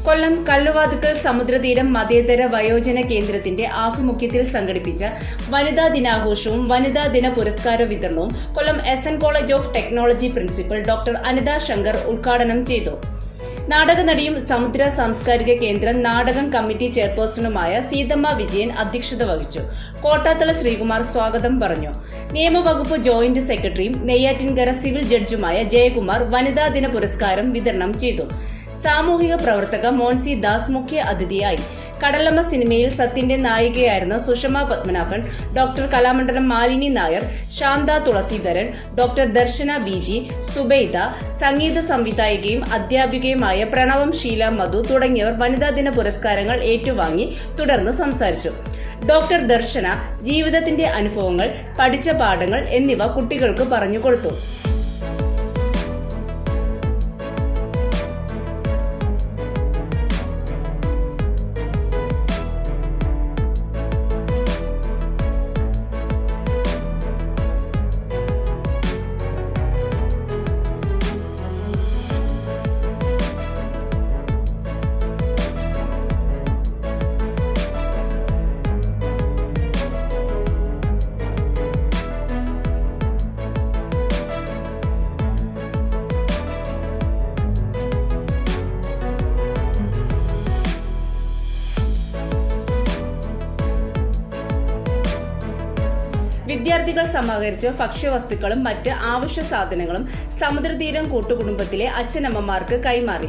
കൊല്ലം കല്ലുവാതുക്കൽ സമുദ്രതീരം മതേതര വയോജന കേന്ദ്രത്തിന്റെ ആഭിമുഖ്യത്തിൽ സംഘടിപ്പിച്ച വനിതാ ദിനാഘോഷവും വനിതാ ദിന പുരസ്കാര വിതരണവും Kollam SN college of technology principal doctor Anitha Shankar ഉദ്ഘാടനം ചെയ്തു. നാടകനടിയും സമുദ്ര സാംസ്കാരിക കേന്ദ്രം നാടകം കമ്മിറ്റി ചെയർപേഴ്സണുമായ സീതമ്മ വിജയൻ അധ്യക്ഷത വഹിച്ചു. കോട്ടാത്തല ശ്രീകുമാർ സ്വാഗതം പറഞ്ഞു. നിയമവകുപ്പ് ജോയിന്റ് സെക്രട്ടറിയും നെയ്യാറ്റിൻകര സിവിൽ ജഡ്ജുമായ ജയകുമാർ വനിതാ ദിന പുരസ്കാരം വിതരണം ചെയ്തു. സാമൂഹിക പ്രവർത്തക മോൻസി ദാസ് മുഖ്യ അതിഥിയായി. കടലമ്മ സിനിമയിൽ സത്യന്റെ നായികയായിരുന്ന സുഷമ പത്മനാഭൻ, ഡോക്ടർ കലാമണ്ഡലം മാലിനി നായർ, ശാന്ത തുളസീധരൻ, ഡോക്ടർ ദർശന BG, സുബൈദ, സംഗീത സംവിധായികയും അധ്യാപികയുമായ പ്രണവം ഷീല മധു തുടങ്ങിയവർ വനിതാദിന പുരസ്കാരങ്ങൾ ഏറ്റുവാങ്ങി തുടർന്ന് സംസാരിച്ചു. ഡോക്ടർ ദർശന ജീവിതത്തിന്റെ അനുഭവങ്ങൾ, പഠിച്ച പാഠങ്ങൾ എന്നിവ കുട്ടികൾക്ക് പറഞ്ഞുകൊടുത്തു. വിദ്യാർത്ഥികൾ സമാഹരിച്ച ഭക്ഷ്യവസ്തുക്കളും മറ്റ് ആവശ്യ സാധനങ്ങളും സമുദ്രതീരം കൂട്ടുകുടുംബത്തിലെ അച്ഛനമ്മമാർക്ക് കൈമാറി.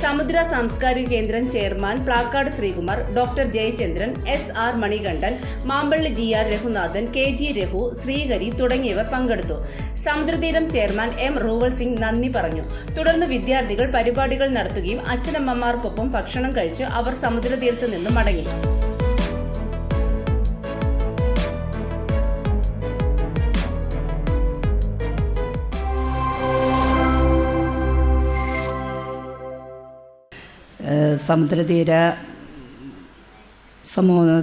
സമുദ്ര സാംസ്കാരിക കേന്ദ്രം chairman Plakkad Sreekumar, doctor Jayachandran, SR Manikandan, Mampally GR Raghunathan, KG Raghu, Sreehari തുടങ്ങിയവർ പങ്കെടുത്തു. സമുദ്രതീരം ചെയർമാൻ M റൂവൽ സിംഗ് നന്ദി പറഞ്ഞു. തുടർന്ന് വിദ്യാർത്ഥികൾ പരിപാടികൾ നടത്തുകയും അച്ഛനമ്മമാർക്കൊപ്പം ഭക്ഷണം കഴിച്ച് അവർ സമുദ്രതീരത്ത് നിന്ന് മടങ്ങി.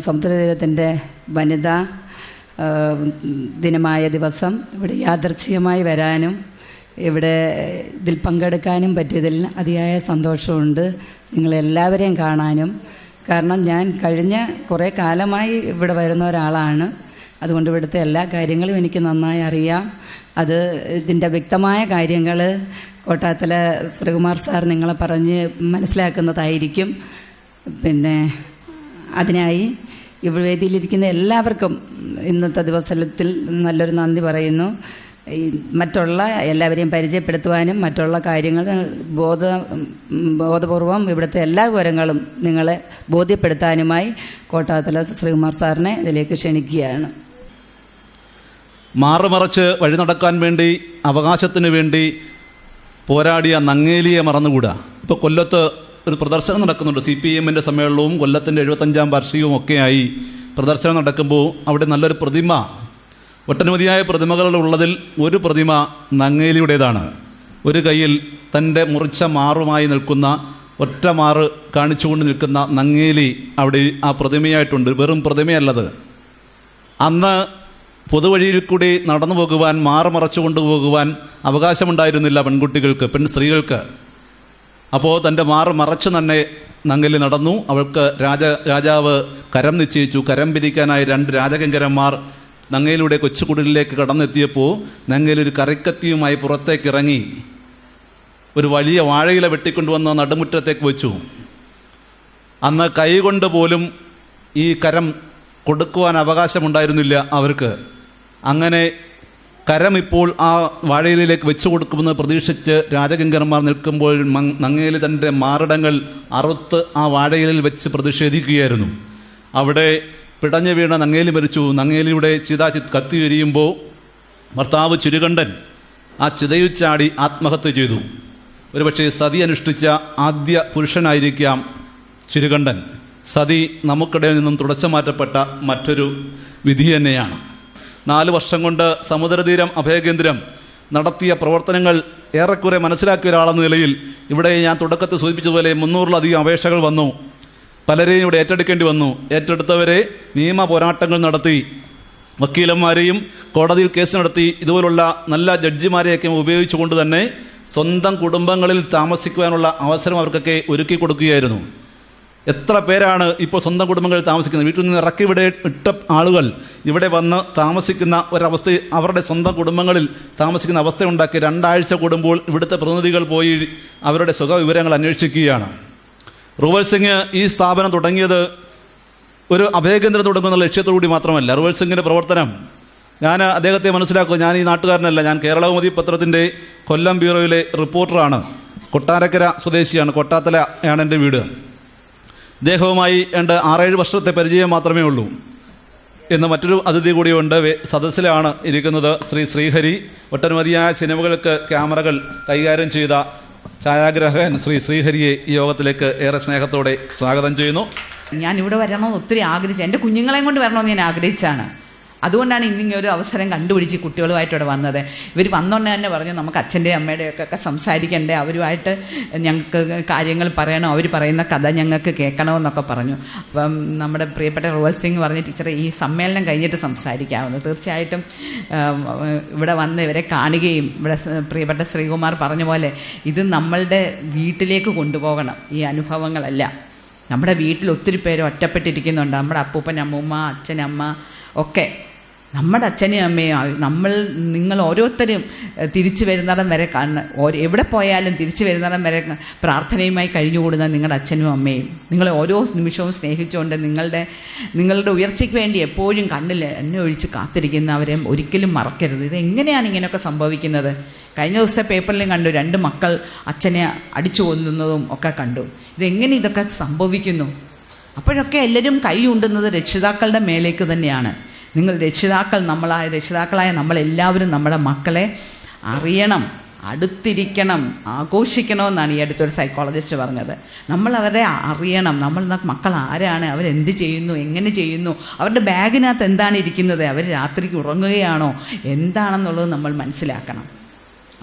സമുദ്രതീരത്തിൻ്റെ വനിതാ ദിനമായ ദിവസം ഇവിടെ യാദൃച്ഛികമായി വരാനും ഇവിടെ ഇതിൽ പങ്കെടുക്കാനും പറ്റിയതിൽ അതിയായ സന്തോഷമുണ്ട്. നിങ്ങളെല്ലാവരെയും കാണാനും. കാരണം ഞാൻ കഴിഞ്ഞ കുറേ കാലമായി ഇവിടെ വരുന്ന ഒരാളാണ്. അതുകൊണ്ട് ഇവിടുത്തെ എല്ലാ കാര്യങ്ങളും എനിക്ക് നന്നായി അറിയാം. ഇതിൻ്റെ വ്യക്തമായ കാര്യങ്ങൾ കോട്ടാത്തല ശ്രീകുമാർ സാർ നിങ്ങളെ പറഞ്ഞ് മനസ്സിലാക്കുന്നതായിരിക്കും. പിന്നെ അതിനായി ഇവിടെ വേദിയിലിരിക്കുന്ന എല്ലാവർക്കും ഇന്നത്തെ ദിവസത്തിൽ നല്ലൊരു നന്ദി പറയുന്നു. മറ്റുള്ള എല്ലാവരെയും പരിചയപ്പെടുത്തുവാനും മറ്റുള്ള കാര്യങ്ങൾ ബോധപൂർവം ഇവിടുത്തെ എല്ലാ വിവരങ്ങളും നിങ്ങളെ ബോധ്യപ്പെടുത്താനുമായി കോട്ടാത്തല ശ്രീകുമാർ സാറിനെ ഇതിലേക്ക് ക്ഷണിക്കുകയാണ്. മാറുമറച്ച് വഴി നടക്കാൻ വേണ്ടി, അവകാശത്തിന് വേണ്ടി പോരാടിയ നങ്ങേലിയെ മറന്നുകൂടാ. ഇപ്പോൾ കൊല്ലത്ത് ഒരു പ്രദർശനം നടക്കുന്നുണ്ട്. CPM-ൻ്റെ സമ്മേളനവും കൊല്ലത്തിൻ്റെ 75ാം വാർഷികവും ഒക്കെയായി പ്രദർശനം നടക്കുമ്പോൾ അവിടെ നല്ലൊരു പ്രതിമ, ഒട്ടനവധിയായ പ്രതിമകളുള്ളതിൽ ഒരു പ്രതിമ നങ്ങേലിയുടേതാണ്. ഒരു കയ്യിൽ തൻ്റെ മുറിച്ച മാറുമായി നിൽക്കുന്ന, ഒറ്റ മാറ് കാണിച്ചുകൊണ്ട് നിൽക്കുന്ന നങ്ങേലി അവിടെ ആ പ്രതിമയായിട്ടുണ്ട്. വെറും പ്രതിമയല്ലത്. അന്ന് പൊതുവഴിയിൽ കൂടി നടന്നു പോകുവാൻ, മാറുമറച്ചു കൊണ്ടുപോകുവാൻ അവകാശമുണ്ടായിരുന്നില്ല പെൺകുട്ടികൾക്ക്, സ്ത്രീകൾക്ക്. അപ്പോൾ തൻ്റെ മറച്ചു തന്നെ നങ്ങേലി നടന്നു. അവൾക്ക് രാജാവ് കരം നിശ്ചയിച്ചു. കരം പിരിക്കാനായി 2 രാജകിങ്കരന്മാർ നങ്ങേലിയുടെ കൊച്ചുകുടിലേക്ക് കടന്നെത്തിയപ്പോൾ നങ്ങേലി ഒരു കറിക്കത്തിയുമായി പുറത്തേക്ക് ഇറങ്ങി ഒരു വലിയ വാഴയില വെട്ടിക്കൊണ്ടുവന്ന് നടുമുറ്റത്തേക്ക് വെച്ചു. അന്ന് കൈകൊണ്ട് പോലും ഈ കരം കൊടുക്കുവാൻ അവകാശമുണ്ടായിരുന്നില്ല അവർക്ക്. അങ്ങനെ കരം ഇപ്പോൾ ആ വാഴയിലേക്ക് വെച്ചു കൊടുക്കുമെന്ന് പ്രതീക്ഷിച്ച് രാജകിങ്കരന്മാർ നിൽക്കുമ്പോൾ നങ്ങേലി തൻ്റെ മാറിടങ്ങൾ അറുത്ത് ആ വാഴയിലിൽ വെച്ച് പ്രതിഷേധിക്കുകയായിരുന്നു. അവിടെ പിടഞ്ഞു വീണ നങ്ങേലി മരിച്ചു. നങ്ങേലിയുടെ ചിത കത്തി എരിയുമ്പോൾ ഭർത്താവ് ചിരുകണ്ഠൻ ആ ചിതയിൽ ചാടി ആത്മഹത്യ ചെയ്തു. ഒരുപക്ഷെ സതി അനുഷ്ഠിച്ച ആദ്യ പുരുഷനായിരിക്കാം ചിരുകണ്ഠൻ. സതി നമുക്കിടയിൽ നിന്നും തുടച്ചു മാറ്റപ്പെട്ട മറ്റൊരു വിധി തന്നെയാണ്. 4 വർഷം കൊണ്ട് സമുദ്രതീരം അഭയകേന്ദ്രം നടത്തിയ പ്രവർത്തനങ്ങൾ ഏറെക്കുറെ മനസ്സിലാക്കിയ ഒരാളെന്ന നിലയിൽ ഇവിടെ ഞാൻ തുടക്കത്തിൽ സൂചിപ്പിച്ചതുപോലെ 300-ലധികം അപേക്ഷകൾ വന്നു. പലരെയും ഇവിടെ ഏറ്റെടുക്കേണ്ടി വന്നു. ഏറ്റെടുത്തവരെ നിയമ പോരാട്ടങ്ങൾ നടത്തി, വക്കീലന്മാരെയും കോടതിയിൽ കേസ് നടത്തി, ഇതുപോലുള്ള നല്ല ജഡ്ജിമാരെയൊക്കെ ഉപയോഗിച്ചുകൊണ്ട് തന്നെ സ്വന്തം കുടുംബങ്ങളിൽ താമസിക്കുവാനുള്ള അവസരം അവർക്കൊക്കെ ഒരുക്കി കൊടുക്കുകയായിരുന്നു. എത്ര പേരാണ് ഇപ്പോൾ സ്വന്തം കുടുംബങ്ങളിൽ താമസിക്കുന്നത്? വീട്ടിൽ നിന്ന് ഇറക്കി ഇവിടെ ഇട്ട ആളുകൾ ഇവിടെ വന്ന് താമസിക്കുന്ന ഒരവസ്ഥ, അവരുടെ സ്വന്തം കുടുംബങ്ങളിൽ താമസിക്കുന്ന അവസ്ഥ ഉണ്ടാക്കി 2 ആഴ്ച കൂടുമ്പോൾ ഇവിടുത്തെ പ്രതിനിധികൾ പോയി അവരുടെ സുഖവിവരങ്ങൾ അന്വേഷിക്കുകയാണ്. റൂവൽ സിംഗ് ഈ സ്ഥാപനം തുടങ്ങിയത് ഒരു അഭയകേന്ദ്രം തുടങ്ങുന്ന ലക്ഷ്യത്തോടുകൂടി മാത്രമല്ല. റൂവൽ സിംഗിൻ്റെ പ്രവർത്തനം ഞാൻ അദ്ദേഹത്തെ മനസ്സിലാക്കുക. ഞാൻ ഈ നാട്ടുകാരനല്ല, ഞാൻ കേരളകൗമുദി പത്രത്തിൻ്റെ കൊല്ലം ബ്യൂറോയിലെ റിപ്പോർട്ടറാണ്. കൊട്ടാരക്കര സ്വദേശിയാണ്, കൊട്ടാത്തല ആണ് എൻ്റെ വീട്. ഇദ്ദേഹവുമായി 6-7 വർഷത്തെ പരിചയം മാത്രമേ ഉള്ളൂ. എന്ന് മറ്റൊരു അതിഥി കൂടിയുണ്ട്, സദസ്സിലാണ് ഇരിക്കുന്നത്. ശ്രീഹരി. ഒട്ടനവധിയായ സിനിമകൾക്ക് ക്യാമറകൾ കൈകാര്യം ചെയ്ത ഛായാഗ്രാഹകൻ ശ്രീഹരിയെ ഈ യോഗത്തിലേക്ക് ഏറെ സ്നേഹത്തോടെ സ്വാഗതം ചെയ്യുന്നു. ഞാൻ ഇവിടെ വരണമെന്ന് ഒത്തിരി ആഗ്രഹിച്ചു, എൻ്റെ കുഞ്ഞുങ്ങളെയും കൊണ്ട് വരണമെന്ന് ഞാൻ ആഗ്രഹിച്ചാണ്. അതുകൊണ്ടാണ് ഇന്നിങ്ങനെ ഒരു അവസരം കണ്ടുപിടിച്ച് കുട്ടികളുമായിട്ട് ഇവിടെ വന്നത്. ഇവർ വന്നുകൊണ്ട് തന്നെ പറഞ്ഞു നമുക്ക് അച്ഛൻ്റെയും അമ്മയുടെയൊക്കെ സംസാരിക്കണ്ടേ, അവരുമായിട്ട് ഞങ്ങൾക്ക് കാര്യങ്ങൾ പറയണം, അവർ പറയുന്ന കഥ ഞങ്ങൾക്ക് കേൾക്കണമെന്നൊക്കെ പറഞ്ഞു. അപ്പം നമ്മുടെ പ്രിയപ്പെട്ട റൂവൽ സിംഗ് പറഞ്ഞ ടീച്ചറെ ഈ സമ്മേളനം കഴിഞ്ഞിട്ട് സംസാരിക്കാവുന്നു. തീർച്ചയായിട്ടും ഇവിടെ വന്ന് ഇവരെ കാണുകയും ഇവിടെ പ്രിയപ്പെട്ട ശ്രീകുമാർ പറഞ്ഞ പോലെ ഇത് നമ്മളുടെ വീട്ടിലേക്ക് കൊണ്ടുപോകണം. ഈ അനുഭവങ്ങളല്ല, നമ്മുടെ വീട്ടിൽ ഒത്തിരി പേര് ഒറ്റപ്പെട്ടിരിക്കുന്നുണ്ട്. നമ്മുടെ അപ്പൂപ്പൻ, അമ്മൂമ്മ, അച്ഛനമ്മ ഒക്കെ, നമ്മുടെ അച്ഛനും അമ്മയും നിങ്ങൾ ഓരോരുത്തരും തിരിച്ചു വരുന്നിടം വരെ എവിടെ പോയാലും തിരിച്ചു വരുന്നിടം വരെ പ്രാർത്ഥനയുമായി കഴിഞ്ഞുകൂടുന്ന നിങ്ങളുടെ അച്ഛനും അമ്മയും നിങ്ങൾ ഓരോ നിമിഷവും സ്നേഹിച്ചുകൊണ്ട് നിങ്ങളുടെ ഉയർച്ചയ്ക്ക് വേണ്ടി എപ്പോഴും കണ്ണിൽ എണ്ണ ഒഴിച്ച് കാത്തിരിക്കുന്നവരെ ഒരിക്കലും മറക്കരുത്. ഇതെങ്ങനെയാണ് ഇങ്ങനെയൊക്കെ സംഭവിക്കുന്നത്? കഴിഞ്ഞ ദിവസത്തെ പേപ്പറിലും കണ്ടു 2 മക്കൾ അച്ഛനെ അടിച്ചു കൊല്ലുന്നതും ഒക്കെ കണ്ടു. ഇതെങ്ങനെ ഇതൊക്കെ സംഭവിക്കുന്നു? അപ്പോഴൊക്കെ എല്ലാവരും കൈ ഉണ്ടുന്നത് രക്ഷിതാക്കളുടെ മേലേക്ക് തന്നെയാണ്. നിങ്ങൾ രക്ഷിതാക്കളായ നമ്മളെല്ലാവരും നമ്മുടെ മക്കളെ അറിയണം, അടുത്തിരിക്കണം, ആഘോഷിക്കണമെന്നാണ് ഈ അടുത്തൊരു സൈക്കോളജിസ്റ്റ് പറഞ്ഞത്. നമ്മൾ അവരെ അറിയണം. മക്കൾ ആരാണ്, അവരെന്ത് ചെയ്യുന്നു, എങ്ങനെ ചെയ്യുന്നു, അവരുടെ ബാഗിനകത്ത് എന്താണ് ഇരിക്കുന്നത്, അവർ രാത്രിക്ക് ഉറങ്ങുകയാണോ, എന്താണെന്നുള്ളത് നമ്മൾ മനസ്സിലാക്കണം.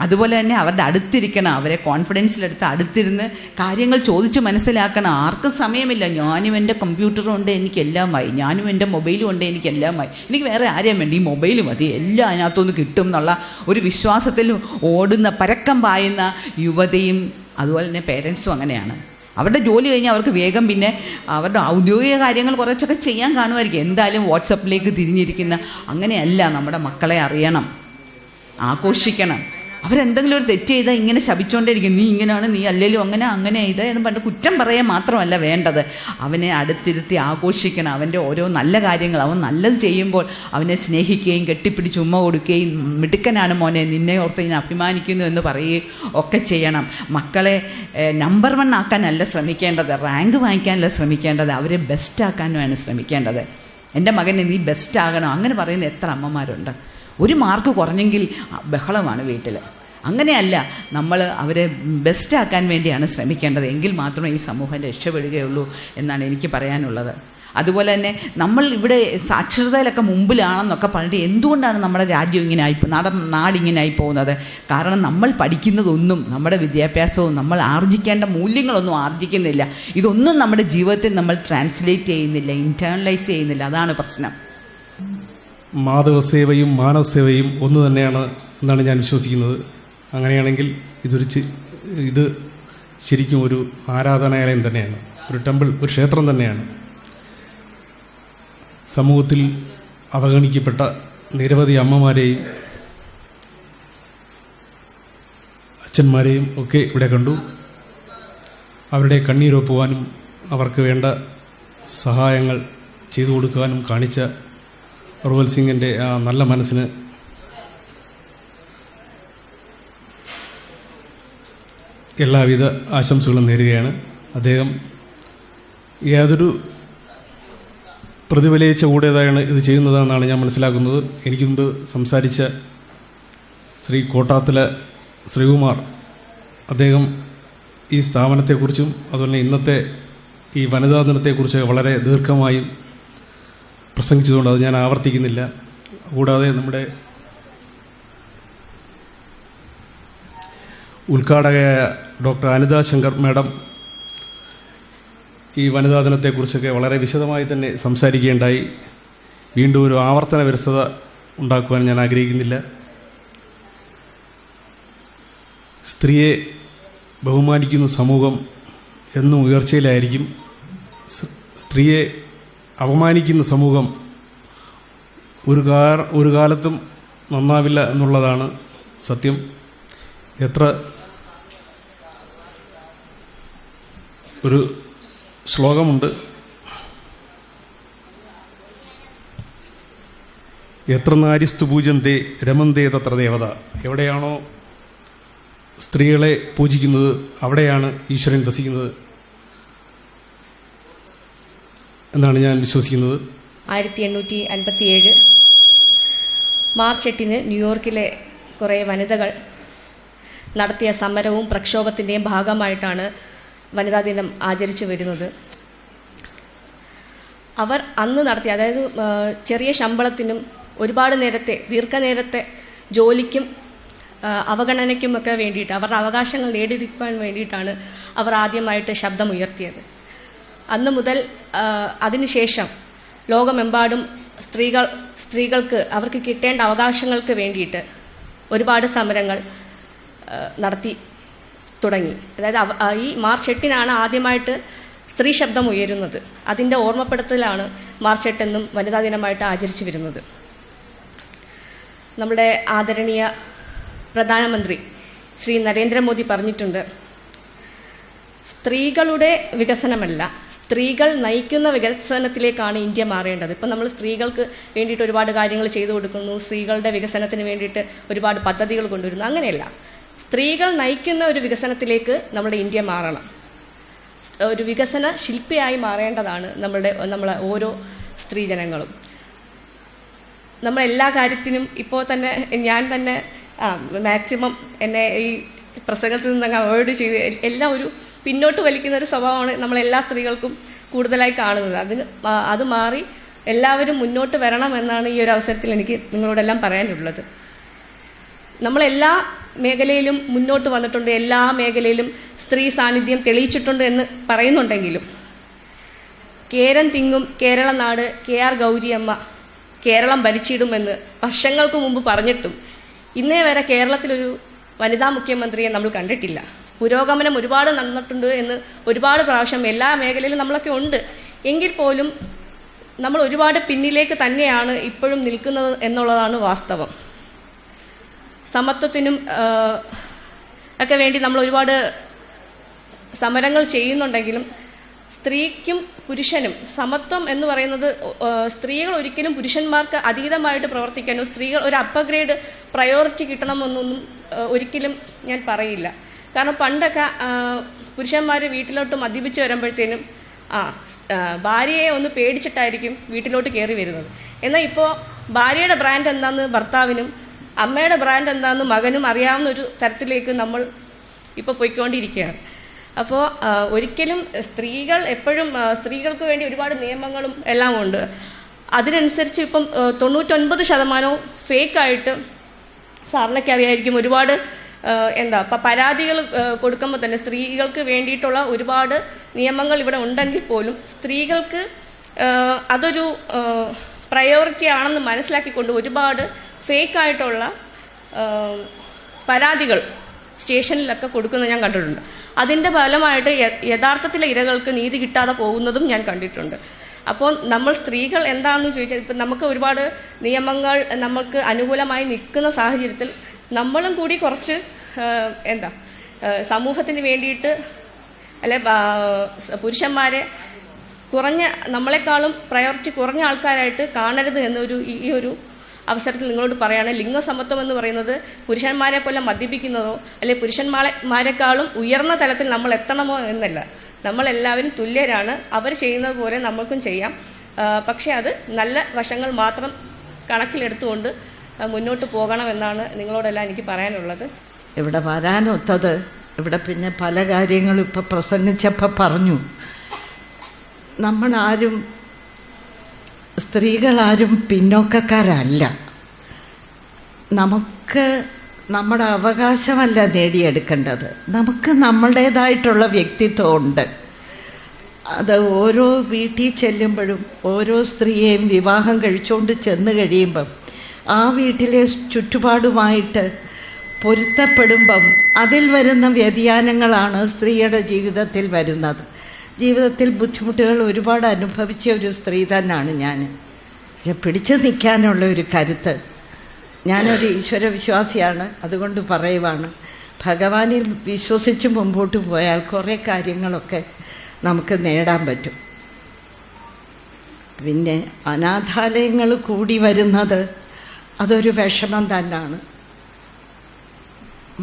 അതുപോലെ തന്നെ അവരുടെ അടുത്തിരിക്കണം, അവരെ കോൺഫിഡൻസിലെടുത്ത് അടുത്തിരുന്ന് കാര്യങ്ങൾ ചോദിച്ച് മനസ്സിലാക്കണം. ആർക്കും സമയമില്ല. ഞാനും എൻ്റെ കമ്പ്യൂട്ടറും ഉണ്ട്, എനിക്കെല്ലാമായി. ഞാനും എൻ്റെ മൊബൈലും ഉണ്ട്, എനിക്കെല്ലാമായി. എനിക്ക് വേറെ ആരെയും വേണ്ട, ഈ മൊബൈൽ മതി, എല്ലാം അതിനകത്തുനിന്ന് കിട്ടും എന്നുള്ള ഒരു വിശ്വാസത്തിൽ ഓടുന്ന പരക്കം പായുന്ന യുവതയും അതുപോലെ തന്നെ പേരൻസും അങ്ങനെയാണ്. അവരുടെ ജോലി കഴിഞ്ഞാൽ അവർക്ക് വേഗം പിന്നെ അവരുടെ ഔദ്യോഗിക കാര്യങ്ങൾ കുറച്ചൊക്കെ ചെയ്യാൻ കാണുമായിരിക്കും. എന്തായാലും വാട്സപ്പിലേക്ക് തിരിഞ്ഞിരിക്കുന്ന അങ്ങനെയല്ല. നമ്മുടെ മക്കളെ അറിയണം, ആഘോഷിക്കണം. അവരെന്തെങ്കിലും ഒരു തെറ്റ് ചെയ്താൽ ഇങ്ങനെ ശപിച്ചുകൊണ്ടേയിരിക്കും, നീ ഇങ്ങനെയാണ്, നീ അല്ലെങ്കിലും അങ്ങനെ ഇത് എന്ന് പറഞ്ഞിട്ട് കുറ്റം പറയാൻ മാത്രമല്ല വേണ്ടത്, അവനെ അടുത്തിരുത്തി ആഘോഷിക്കണം. അവൻ്റെ ഓരോ നല്ല കാര്യങ്ങൾ, അവൻ നല്ലത് ചെയ്യുമ്പോൾ അവനെ സ്നേഹിക്കുകയും കെട്ടിപ്പിടിച്ച് ഉമ്മ കൊടുക്കുകയും മിടുക്കനാണ് മോനെ, നിന്നെ ഓർത്ത് ഞാൻ അഭിമാനിക്കുന്നു എന്ന് പറയുകയും ഒക്കെ ചെയ്യണം. മക്കളെ നമ്പർ 1 ആക്കാനല്ല ശ്രമിക്കേണ്ടത്, റാങ്ക് വാങ്ങിക്കാനല്ല ശ്രമിക്കേണ്ടത്, അവരെ ബെസ്റ്റ് ആക്കാനുമാണ് ശ്രമിക്കേണ്ടത്. എൻ്റെ മകനെ നീ ബെസ്റ്റ് ആകണം അങ്ങനെ പറയുന്ന എത്ര അമ്മമാരുണ്ട്. 1 മാർക്ക് കുറഞ്ഞെങ്കിൽ ബഹളമാണ് വീട്ടിൽ. അങ്ങനെയല്ല, നമ്മൾ അവരെ ബെസ്റ്റാക്കാൻ വേണ്ടിയാണ് ശ്രമിക്കേണ്ടത്. എങ്കിൽ മാത്രമേ ഈ സമൂഹം രക്ഷപ്പെടുകയുള്ളൂ എന്നാണ് എനിക്ക് പറയാനുള്ളത്. അതുപോലെ തന്നെ നമ്മൾ ഇവിടെ സാക്ഷരതയിലൊക്കെ മുമ്പിലാണെന്നൊക്കെ പറഞ്ഞിട്ട് എന്തുകൊണ്ടാണ് നമ്മുടെ രാജ്യം ഇങ്ങനെ നാടിങ്ങനായി പോകുന്നത്? കാരണം നമ്മൾ പഠിക്കുന്നതൊന്നും, നമ്മുടെ വിദ്യാഭ്യാസവും നമ്മൾ ആർജിക്കേണ്ട മൂല്യങ്ങളൊന്നും ആർജിക്കുന്നില്ല. ഇതൊന്നും നമ്മുടെ ജീവിതത്തിൽ നമ്മൾ ട്രാൻസ്ലേറ്റ് ചെയ്യുന്നില്ല, ഇൻറ്റേർണലൈസ് ചെയ്യുന്നില്ല. അതാണ് പ്രശ്നം. മാധവസേവയും മാനവസേവയും ഒന്ന് തന്നെയാണ് എന്നാണ് ഞാൻ വിശ്വസിക്കുന്നത്. അങ്ങനെയാണെങ്കിൽ ഇത് ശരിക്കും ഒരു ആരാധനാലയം തന്നെയാണ്, ഒരു ടെമ്പിൾ, ഒരു ക്ഷേത്രം തന്നെയാണ്. സമൂഹത്തിൽ അവഗണിക്കപ്പെട്ട നിരവധി അമ്മമാരെയും അച്ഛന്മാരെയും ഒക്കെ ഇവിടെ കണ്ടു. അവരുടെ കണ്ണീരൊപ്പുവാനും അവർക്ക് വേണ്ട സഹായങ്ങൾ ചെയ്തു കൊടുക്കാനും കാണിച്ച റൂവൽ സിംഗിൻ്റെ ആ നല്ല മനസ്സിന് എല്ലാവിധ ആശംസകളും നേരുകയാണ്. അദ്ദേഹം യാതൊരു പ്രതിഫലേച്ഛ കൂടേതാണ് ഇത് ചെയ്യുന്നതെന്നാണ് ഞാൻ മനസ്സിലാക്കുന്നത്. എനിക്ക് മുമ്പ് സംസാരിച്ച ശ്രീ കോട്ടാത്തല ശ്രീകുമാർ, അദ്ദേഹം ഈ സ്ഥാപനത്തെക്കുറിച്ചും അതുപോലെ ഇന്നത്തെ ഈ വനിതാ ദിനത്തെക്കുറിച്ച് വളരെ ദീർഘമായും പ്രസംഗിച്ചതുകൊണ്ട് അത് ഞാൻ ആവർത്തിക്കുന്നില്ല. കൂടാതെ നമ്മുടെ ഉദ്ഘാടകയായ ഡോക്ടർ അനിത ശങ്കർ മാഡം ഈ വനിതാ ദിനത്തെക്കുറിച്ചൊക്കെ വളരെ വിശദമായി തന്നെ സംസാരിക്കുകയുണ്ടായി. വീണ്ടും ഒരു ആവർത്തന വിരസത ഉണ്ടാക്കുവാൻ ഞാൻ ആഗ്രഹിക്കുന്നില്ല. സ്ത്രീയെ ബഹുമാനിക്കുന്ന സമൂഹം എന്നും ഉയർച്ചയിലായിരിക്കും. സ്ത്രീയെ അപമാനിക്കുന്ന സമൂഹം ഒരു കാലത്തും നന്നാവില്ല എന്നുള്ളതാണ് സത്യം. എത്ര ഒരു ശ്ലോകമുണ്ട്, എത്ര നാരിസ്തു പൂജന്തേ രമന്തേ തത്ര ദേവത. എവിടെയാണോ സ്ത്രീകളെ പൂജിക്കുന്നത് അവിടെയാണ് ഈശ്വരൻ വസിക്കുന്നത് എന്നാണ് ഞാൻ വിശ്വസിക്കുന്നത്. 1857 മാർച്ച് 8 ന്യൂയോർക്കിലെ കുറേ വനിതകൾ നടത്തിയ സമരവും പ്രക്ഷോഭത്തിൻ്റെയും ഭാഗമായിട്ടാണ് വനിതാ ദിനം ആചരിച്ചു വരുന്നത്. അവർ അന്ന് നടത്തിയ, അതായത് ചെറിയ ശമ്പളത്തിനും ഒരുപാട് നേരത്തെ ദീർഘനേരത്തെ ജോലിക്കും അവഗണനയ്ക്കുമൊക്കെ വേണ്ടിയിട്ട് അവരുടെ അവകാശങ്ങൾ നേടിയെടുക്കാൻ വേണ്ടിയിട്ടാണ് അവർ ആദ്യമായിട്ട് ശബ്ദമുയർത്തിയത്. അന്ന് മുതൽ അതിനുശേഷം ലോകമെമ്പാടും സ്ത്രീകൾക്ക് അവർക്ക് കിട്ടേണ്ട അവകാശങ്ങൾക്ക് വേണ്ടിയിട്ട് ഒരുപാട് സമരങ്ങൾ നടത്തി തുടങ്ങി. അതായത് ഈ മാർച്ച് 8 ആദ്യമായിട്ട് സ്ത്രീ ശബ്ദം ഉയരുന്നത്. അതിൻ്റെ ഓർമ്മപ്പെടുത്തലാണ് മാർച്ച് 8 എന്നും വനിതാ ദിനമായിട്ട് ആചരിച്ചു വരുന്നത്. നമ്മുടെ ആദരണീയ പ്രധാനമന്ത്രി ശ്രീ നരേന്ദ്രമോദി പറഞ്ഞിട്ടുണ്ട്, സ്ത്രീകളുടെ വികസനമല്ല, സ്ത്രീകൾ നയിക്കുന്ന വികസനത്തിലേക്കാണ് ഇന്ത്യ മാറേണ്ടത്. ഇപ്പം നമ്മൾ സ്ത്രീകൾക്ക് വേണ്ടിയിട്ട് ഒരുപാട് കാര്യങ്ങൾ ചെയ്തു കൊടുക്കുന്നു, സ്ത്രീകളുടെ വികസനത്തിന് വേണ്ടിയിട്ട് ഒരുപാട് പദ്ധതികൾ കൊണ്ടുവരുന്നു. അങ്ങനെയല്ല, സ്ത്രീകൾ നയിക്കുന്ന ഒരു വികസനത്തിലേക്ക് നമ്മുടെ ഇന്ത്യ മാറണം. ഒരു വികസന ശില്പിയായി മാറേണ്ടതാണ് നമ്മളെ ഓരോ സ്ത്രീജനങ്ങളും. നമ്മളെല്ലാ കാര്യത്തിനും ഇപ്പോൾ തന്നെ ഞാൻ തന്നെ മാക്സിമം എന്നെ ഈ പ്രസംഗത്തിൽ നിന്ന് അവോയ്ഡ് ചെയ്ത് എല്ലാം ഒരു പിന്നോട്ട് വലിക്കുന്ന ഒരു സ്വഭാവമാണ് നമ്മളെല്ലാ സ്ത്രീകൾക്കും കൂടുതലായി കാണുന്നത്. അത് മാറി എല്ലാവരും മുന്നോട്ട് വരണമെന്നാണ് ഈ ഒരു അവസരത്തിൽ എനിക്ക് നിങ്ങളോടെല്ലാം പറയാനുള്ളത്. നമ്മളെല്ലാ മേഖലയിലും മുന്നോട്ട് വന്നിട്ടുണ്ട്, എല്ലാ മേഖലയിലും സ്ത്രീ സാന്നിധ്യം തെളിയിച്ചിട്ടുണ്ട് എന്ന് പറയുന്നുണ്ടെങ്കിലും കേരം തിങ്ങും കേരള നാട് KR ഗൗരിയമ്മ കേരളം ഭരിച്ചിടുമെന്ന് വർഷങ്ങൾക്ക് മുമ്പ് പറഞ്ഞിട്ടും ഇന്നേ വരെ കേരളത്തിലൊരു വനിതാ മുഖ്യമന്ത്രിയെ നമ്മൾ കണ്ടിട്ടില്ല. പുരോഗമനം ഒരുപാട് നടന്നിട്ടുണ്ട് എന്ന് ഒരുപാട് പ്രാവശ്യം എല്ലാ മേഖലയിലും നമ്മളൊക്കെ ഉണ്ട്. എങ്കിൽ പോലും നമ്മൾ ഒരുപാട് പിന്നിലേക്ക് തന്നെയാണ് ഇപ്പോഴും നിൽക്കുന്നത് എന്നുള്ളതാണ് വാസ്തവം. സമത്വത്തിനും ഒക്കെ വേണ്ടി നമ്മൾ ഒരുപാട് സമരങ്ങൾ ചെയ്യുന്നുണ്ടെങ്കിലും സ്ത്രീക്കും പുരുഷനും സമത്വം എന്ന് പറയുന്നത്, സ്ത്രീകൾ ഒരിക്കലും പുരുഷന്മാർക്ക് അതീതമായിട്ട് പ്രവർത്തിക്കാനോ സ്ത്രീകൾ ഒരു അപ്ഗ്രേഡ് പ്രയോറിറ്റി കിട്ടണമെന്നൊന്നും ഒരിക്കലും ഞാൻ പറയില്ല. കാരണം പണ്ടൊക്കെ പുരുഷന്മാർ വീട്ടിലോട്ട് മദ്യപിച്ച് വരുമ്പോഴത്തേനും ഭാര്യയെ ഒന്ന് പേടിച്ചിട്ടായിരിക്കും വീട്ടിലോട്ട് കയറി വരുന്നത്. എന്നാൽ ഇപ്പോൾ ഭാര്യയുടെ ബ്രാൻഡ് എന്താണെന്ന് ഭർത്താവിനും അമ്മയുടെ ബ്രാൻഡ് എന്താണെന്ന് മകനും അറിയാവുന്ന ഒരു തരത്തിലേക്ക് നമ്മൾ ഇപ്പോൾ പോയിക്കൊണ്ടിരിക്കുകയാണ്. അപ്പോൾ ഒരിക്കലും സ്ത്രീകൾ എപ്പോഴും സ്ത്രീകൾക്ക് വേണ്ടി ഒരുപാട് നിയമങ്ങളും എല്ലാം ഉണ്ട്. അതിനനുസരിച്ച് ഇപ്പം 99% ഫേക്കായിട്ട് സാറിനൊക്കെ അറിയായിരിക്കും. ഒരുപാട് പരാതികൾ കൊടുക്കുമ്പോൾ തന്നെ സ്ത്രീകൾക്ക് വേണ്ടിയിട്ടുള്ള ഒരുപാട് നിയമങ്ങൾ ഇവിടെ ഉണ്ടെങ്കിൽ പോലും സ്ത്രീകൾക്ക് അതൊരു പ്രയോറിറ്റി ആണെന്ന് മനസ്സിലാക്കിക്കൊണ്ട് ഒരുപാട് ഫേക്കായിട്ടുള്ള പരാതികൾ സ്റ്റേഷനിലൊക്കെ കൊടുക്കുന്നത് ഞാൻ കണ്ടിട്ടുണ്ട്. അതിൻ്റെ ഫലമായിട്ട് യഥാർത്ഥത്തിലെ ഇരകൾക്ക് നീതി കിട്ടാതെ പോകുന്നതും ഞാൻ കണ്ടിട്ടുണ്ട്. അപ്പോൾ നമ്മൾ സ്ത്രീകൾ എന്താണെന്ന് ചോദിച്ചാൽ ഇപ്പം നമുക്ക് ഒരുപാട് നിയമങ്ങൾ നമുക്ക് അനുകൂലമായി നിൽക്കുന്ന സാഹചര്യത്തിൽ നമ്മളും കൂടി കുറച്ച് സമൂഹത്തിന് വേണ്ടിയിട്ട് പുരുഷന്മാരെ നമ്മളെക്കാളും പ്രയോറിറ്റി കുറഞ്ഞ ആൾക്കാരായിട്ട് കാണരുത് എന്നൊരു ഈ ഒരു അവസരത്തിൽ നിങ്ങളോട് പറയുകയാണ്. ലിംഗസമത്വം എന്ന് പറയുന്നത് പുരുഷന്മാരെ പോലെ മദ്യപിക്കുന്നതോ അല്ലെങ്കിൽ പുരുഷന്മാരെക്കാളും ഉയർന്ന തലത്തിൽ നമ്മൾ എത്തണമോ എന്നല്ല. നമ്മളെല്ലാവരും തുല്യരാണ്. അവർ ചെയ്യുന്നത് പോലെ നമ്മൾക്കും ചെയ്യാം. പക്ഷേ അത് നല്ല വശങ്ങൾ മാത്രം കണക്കിലെടുത്തുകൊണ്ട് മുന്നോട്ട് പോകണമെന്നാണ് നിങ്ങളോടെല്ലാം എനിക്ക് പറയാനുള്ളത്. ഇവിടെ വരാനൊത്തത്, ഇവിടെ പിന്നെ പല കാര്യങ്ങളും ഇപ്പം പ്രസംഗിച്ചപ്പോൾ പറഞ്ഞു, നമ്മളാരും സ്ത്രീകളാരും പിന്നോക്കക്കാരല്ല. നമുക്ക് നമ്മുടെ അവകാശമല്ല നേടിയെടുക്കേണ്ടത്, നമുക്ക് നമ്മളുടേതായിട്ടുള്ള വ്യക്തിത്വമുണ്ട്. അത് ഓരോ വീട്ടിൽ ചെല്ലുമ്പോഴും ഓരോ സ്ത്രീയെയും വിവാഹം കഴിച്ചുകൊണ്ട് ചെന്ന് കഴിയുമ്പം ആ വീട്ടിലെ ചുറ്റുപാടുമായിട്ട് പൊരുത്തപ്പെടുമ്പം അതിൽ വരുന്ന വ്യതിയാനങ്ങളാണ് സ്ത്രീയുടെ ജീവിതത്തിൽ വരുന്നത്. ജീവിതത്തിൽ ബുദ്ധിമുട്ടുകൾ ഒരുപാട് അനുഭവിച്ച ഒരു സ്ത്രീ തന്നെയാണ് ഞാൻ. പക്ഷെ പിടിച്ചു നിൽക്കാനുള്ള ഒരു കരുത്ത്, ഞാനൊരു ഈശ്വരവിശ്വാസിയാണ്, അതുകൊണ്ട് പറയുവാണ്, ഭഗവാനിൽ വിശ്വസിച്ച് മുമ്പോട്ട് പോയാൽ കുറേ കാര്യങ്ങളൊക്കെ നമുക്ക് നേടാൻ പറ്റും. പിന്നെ അനാഥാലയങ്ങൾ കൂടി വരുന്നത് അതൊരു വിഷമം തന്നെയാണ്.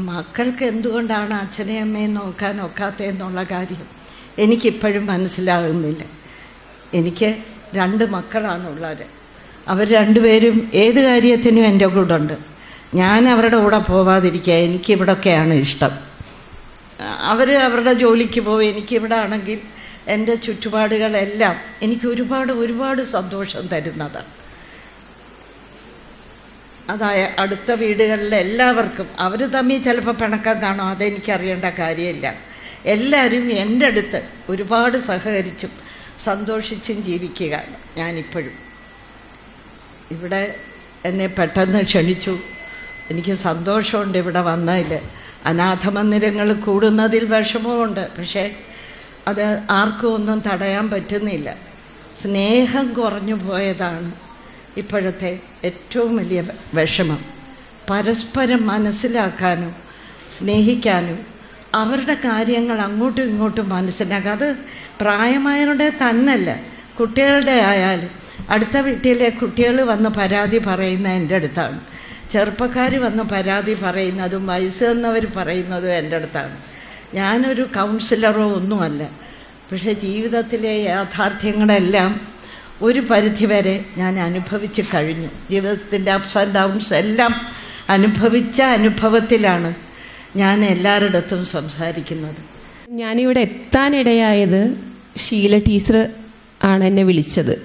മക്കൾക്ക് എന്തുകൊണ്ടാണ് അച്ഛനെയും അമ്മയും നോക്കാൻ ഒക്കാത്തതെന്നുള്ള കാര്യം എനിക്കിപ്പോഴും മനസ്സിലാകുന്നില്ല. എനിക്ക് 2 മക്കളാണുള്ളത്. അവർ രണ്ടുപേരും ഏത് കാര്യത്തിനും എൻ്റെ കൂടെ ഉണ്ട്. ഞാൻ അവരുടെ കൂടെ പോവാതിരിക്കുക, എനിക്കിവിടൊക്കെയാണ് ഇഷ്ടം. അവർ അവരുടെ ജോലിക്ക് പോകും, എനിക്കിവിടെ ആണെങ്കിൽ എൻ്റെ ചുറ്റുപാടുകളെല്ലാം എനിക്ക് ഒരുപാട് സന്തോഷം തരുന്നതാണ്. അതായത് അടുത്ത വീടുകളിലെ എല്ലാവർക്കും, അവർ തമ്മിൽ ചിലപ്പോൾ പിണക്കം കാണും, അതെനിക്കറിയേണ്ട കാര്യമില്ല. എല്ലാവരും എൻ്റെ അടുത്ത് ഒരുപാട് സഹകരിച്ചും സന്തോഷിച്ചും ജീവിക്കുകയാണ്. ഞാനിപ്പോഴും ഇവിടെ എന്നെ പെട്ടെന്ന് ക്ഷണിച്ചു, എനിക്ക് സന്തോഷമുണ്ട് ഇവിടെ വന്നതിൽ. അനാഥമന്ദിരങ്ങൾ കൂടുന്നതിൽ വിഷമമുണ്ട്, പക്ഷേ അത് ആർക്കും ഒന്നും തടയാൻ പറ്റുന്നില്ല. സ്നേഹം കുറഞ്ഞു പോയതാണ് ഇപ്പോഴത്തെ ഏറ്റവും വലിയ വിഷമം. പരസ്പരം മനസ്സിലാക്കാനും സ്നേഹിക്കാനും അവരുടെ കാര്യങ്ങൾ അങ്ങോട്ടും ഇങ്ങോട്ടും മനസ്സിലാക്കുക. അത് പ്രായമായവരുടെ തന്നല്ല, കുട്ടികളുടെ ആയാലും. അടുത്ത വീട്ടിലെ കുട്ടികൾ വന്ന് പരാതി പറയുന്ന എൻ്റെ അടുത്താണ്, ചെറുപ്പക്കാർ വന്ന് പരാതി പറയുന്നതും വയസ്സ് തന്നവർ പറയുന്നതും എൻ്റെ അടുത്താണ്. ഞാനൊരു കൗൺസിലറോ ഒന്നുമല്ല, പക്ഷേ ജീവിതത്തിലെ യാഥാർത്ഥ്യങ്ങളെല്ലാം ഒരു പരിധിവരെ ഞാൻ അനുഭവിച്ച് കഴിഞ്ഞു. ജീവിതത്തിൻ്റെ അപ്സ് ആൻഡ് ഡൗൺസ് എല്ലാം അനുഭവിച്ച അനുഭവത്തിലാണ് ഞാൻ എല്ലാവരുടെടുത്തും സംസാരിക്കുന്നത്. ഞാനിവിടെ എത്താനിടയായത് ഷീല ടീച്ചർ ആണ് എന്നെ വിളിച്ചത്.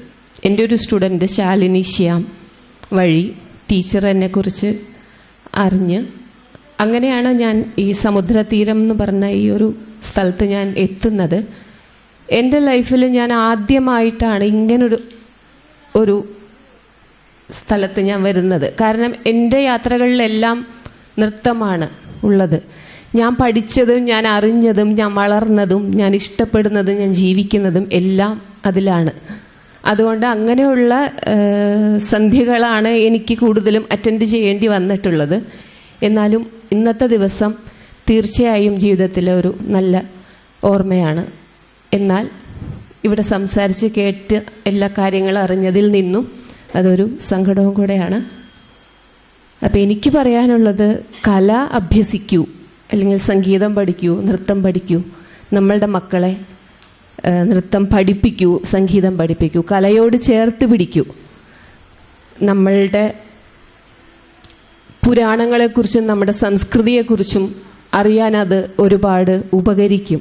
എൻ്റെ ഒരു സ്റ്റുഡൻറ്റ് ശാലിനി ശ്യാം വഴി ടീച്ചർ എന്നെക്കുറിച്ച് അറിഞ്ഞ്, അങ്ങനെയാണ് ഞാൻ ഈ സമുദ്രതീരം എന്ന് പറഞ്ഞ ഈ ഒരു സ്ഥലത്ത് ഞാൻ എത്തുന്നത്. എൻ്റെ ലൈഫിൽ ഞാൻ ആദ്യമായിട്ടാണ് ഇങ്ങനൊരു സ്ഥലത്ത് ഞാൻ വരുന്നത്. കാരണം എൻ്റെ യാത്രകളിലെല്ലാം നൃത്തമാണ് ഉള്ളത്. ഞാൻ പഠിച്ചതും ഞാൻ അറിഞ്ഞതും ഞാൻ വളർന്നതും ഞാൻ ഇഷ്ടപ്പെടുന്നതും ഞാൻ ജീവിക്കുന്നതും എല്ലാം അതിലാണ്. അതുകൊണ്ട് അങ്ങനെയുള്ള സന്ധ്യകളാണ് എനിക്ക് കൂടുതലും അറ്റൻഡ് ചെയ്യേണ്ടി വന്നിട്ടുള്ളത്. എന്നാലും ഇന്നത്തെ ദിവസം തീർച്ചയായും ജീവിതത്തിലെ ഒരു നല്ല ഓർമ്മയാണ്. എന്നാൽ ഇവിടെ സംസാരിച്ച് കേട്ട് എല്ലാ കാര്യങ്ങളും അറിഞ്ഞതിൽ നിന്നും അതൊരു സങ്കടവും കൂടെയാണ്. അപ്പോൾ എനിക്ക് പറയാനുള്ളത്, കല അഭ്യസിക്കൂ, അല്ലെങ്കിൽ സംഗീതം പഠിക്കൂ, നൃത്തം പഠിക്കൂ. നമ്മളുടെ മക്കളെ നൃത്തം പഠിപ്പിക്കൂ, സംഗീതം പഠിപ്പിക്കൂ, കലയോട് ചേർത്ത് പിടിക്കൂ. നമ്മളുടെ പുരാണങ്ങളെക്കുറിച്ചും നമ്മുടെ സംസ്കൃതിയെക്കുറിച്ചും അറിയാൻ അത് ഒരുപാട് ഉപകരിക്കും.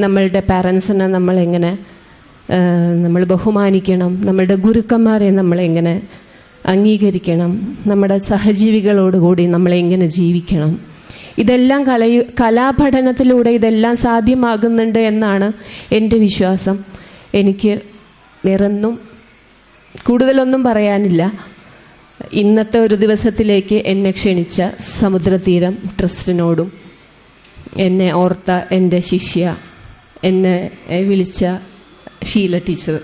നമ്മളുടെ പാരൻസിനെ നമ്മളെങ്ങനെ നമ്മൾ ബഹുമാനിക്കണം, നമ്മളുടെ ഗുരുക്കന്മാരെ നമ്മളെങ്ങനെ അംഗീകരിക്കണം, നമ്മുടെ സഹജീവികളോടുകൂടി നമ്മളെങ്ങനെ ജീവിക്കണം, ഇതെല്ലാം കലാപഠനത്തിലൂടെ ഇതെല്ലാം സാധ്യമാകുന്നുണ്ട് എന്നാണ് എൻ്റെ വിശ്വാസം. എനിക്ക് വേറൊന്നും കൂടുതലൊന്നും പറയാനില്ല. ഇന്നത്തെ ഒരു ദിവസത്തിലേക്ക് എന്നെ ക്ഷണിച്ച സമുദ്രതീരം ട്രസ്റ്റിനോടും എന്നെ ഓർത്ത എൻ്റെ ശിഷ്യ, എന്നെ വിളിച്ച ഷീല ടീച്ചർ,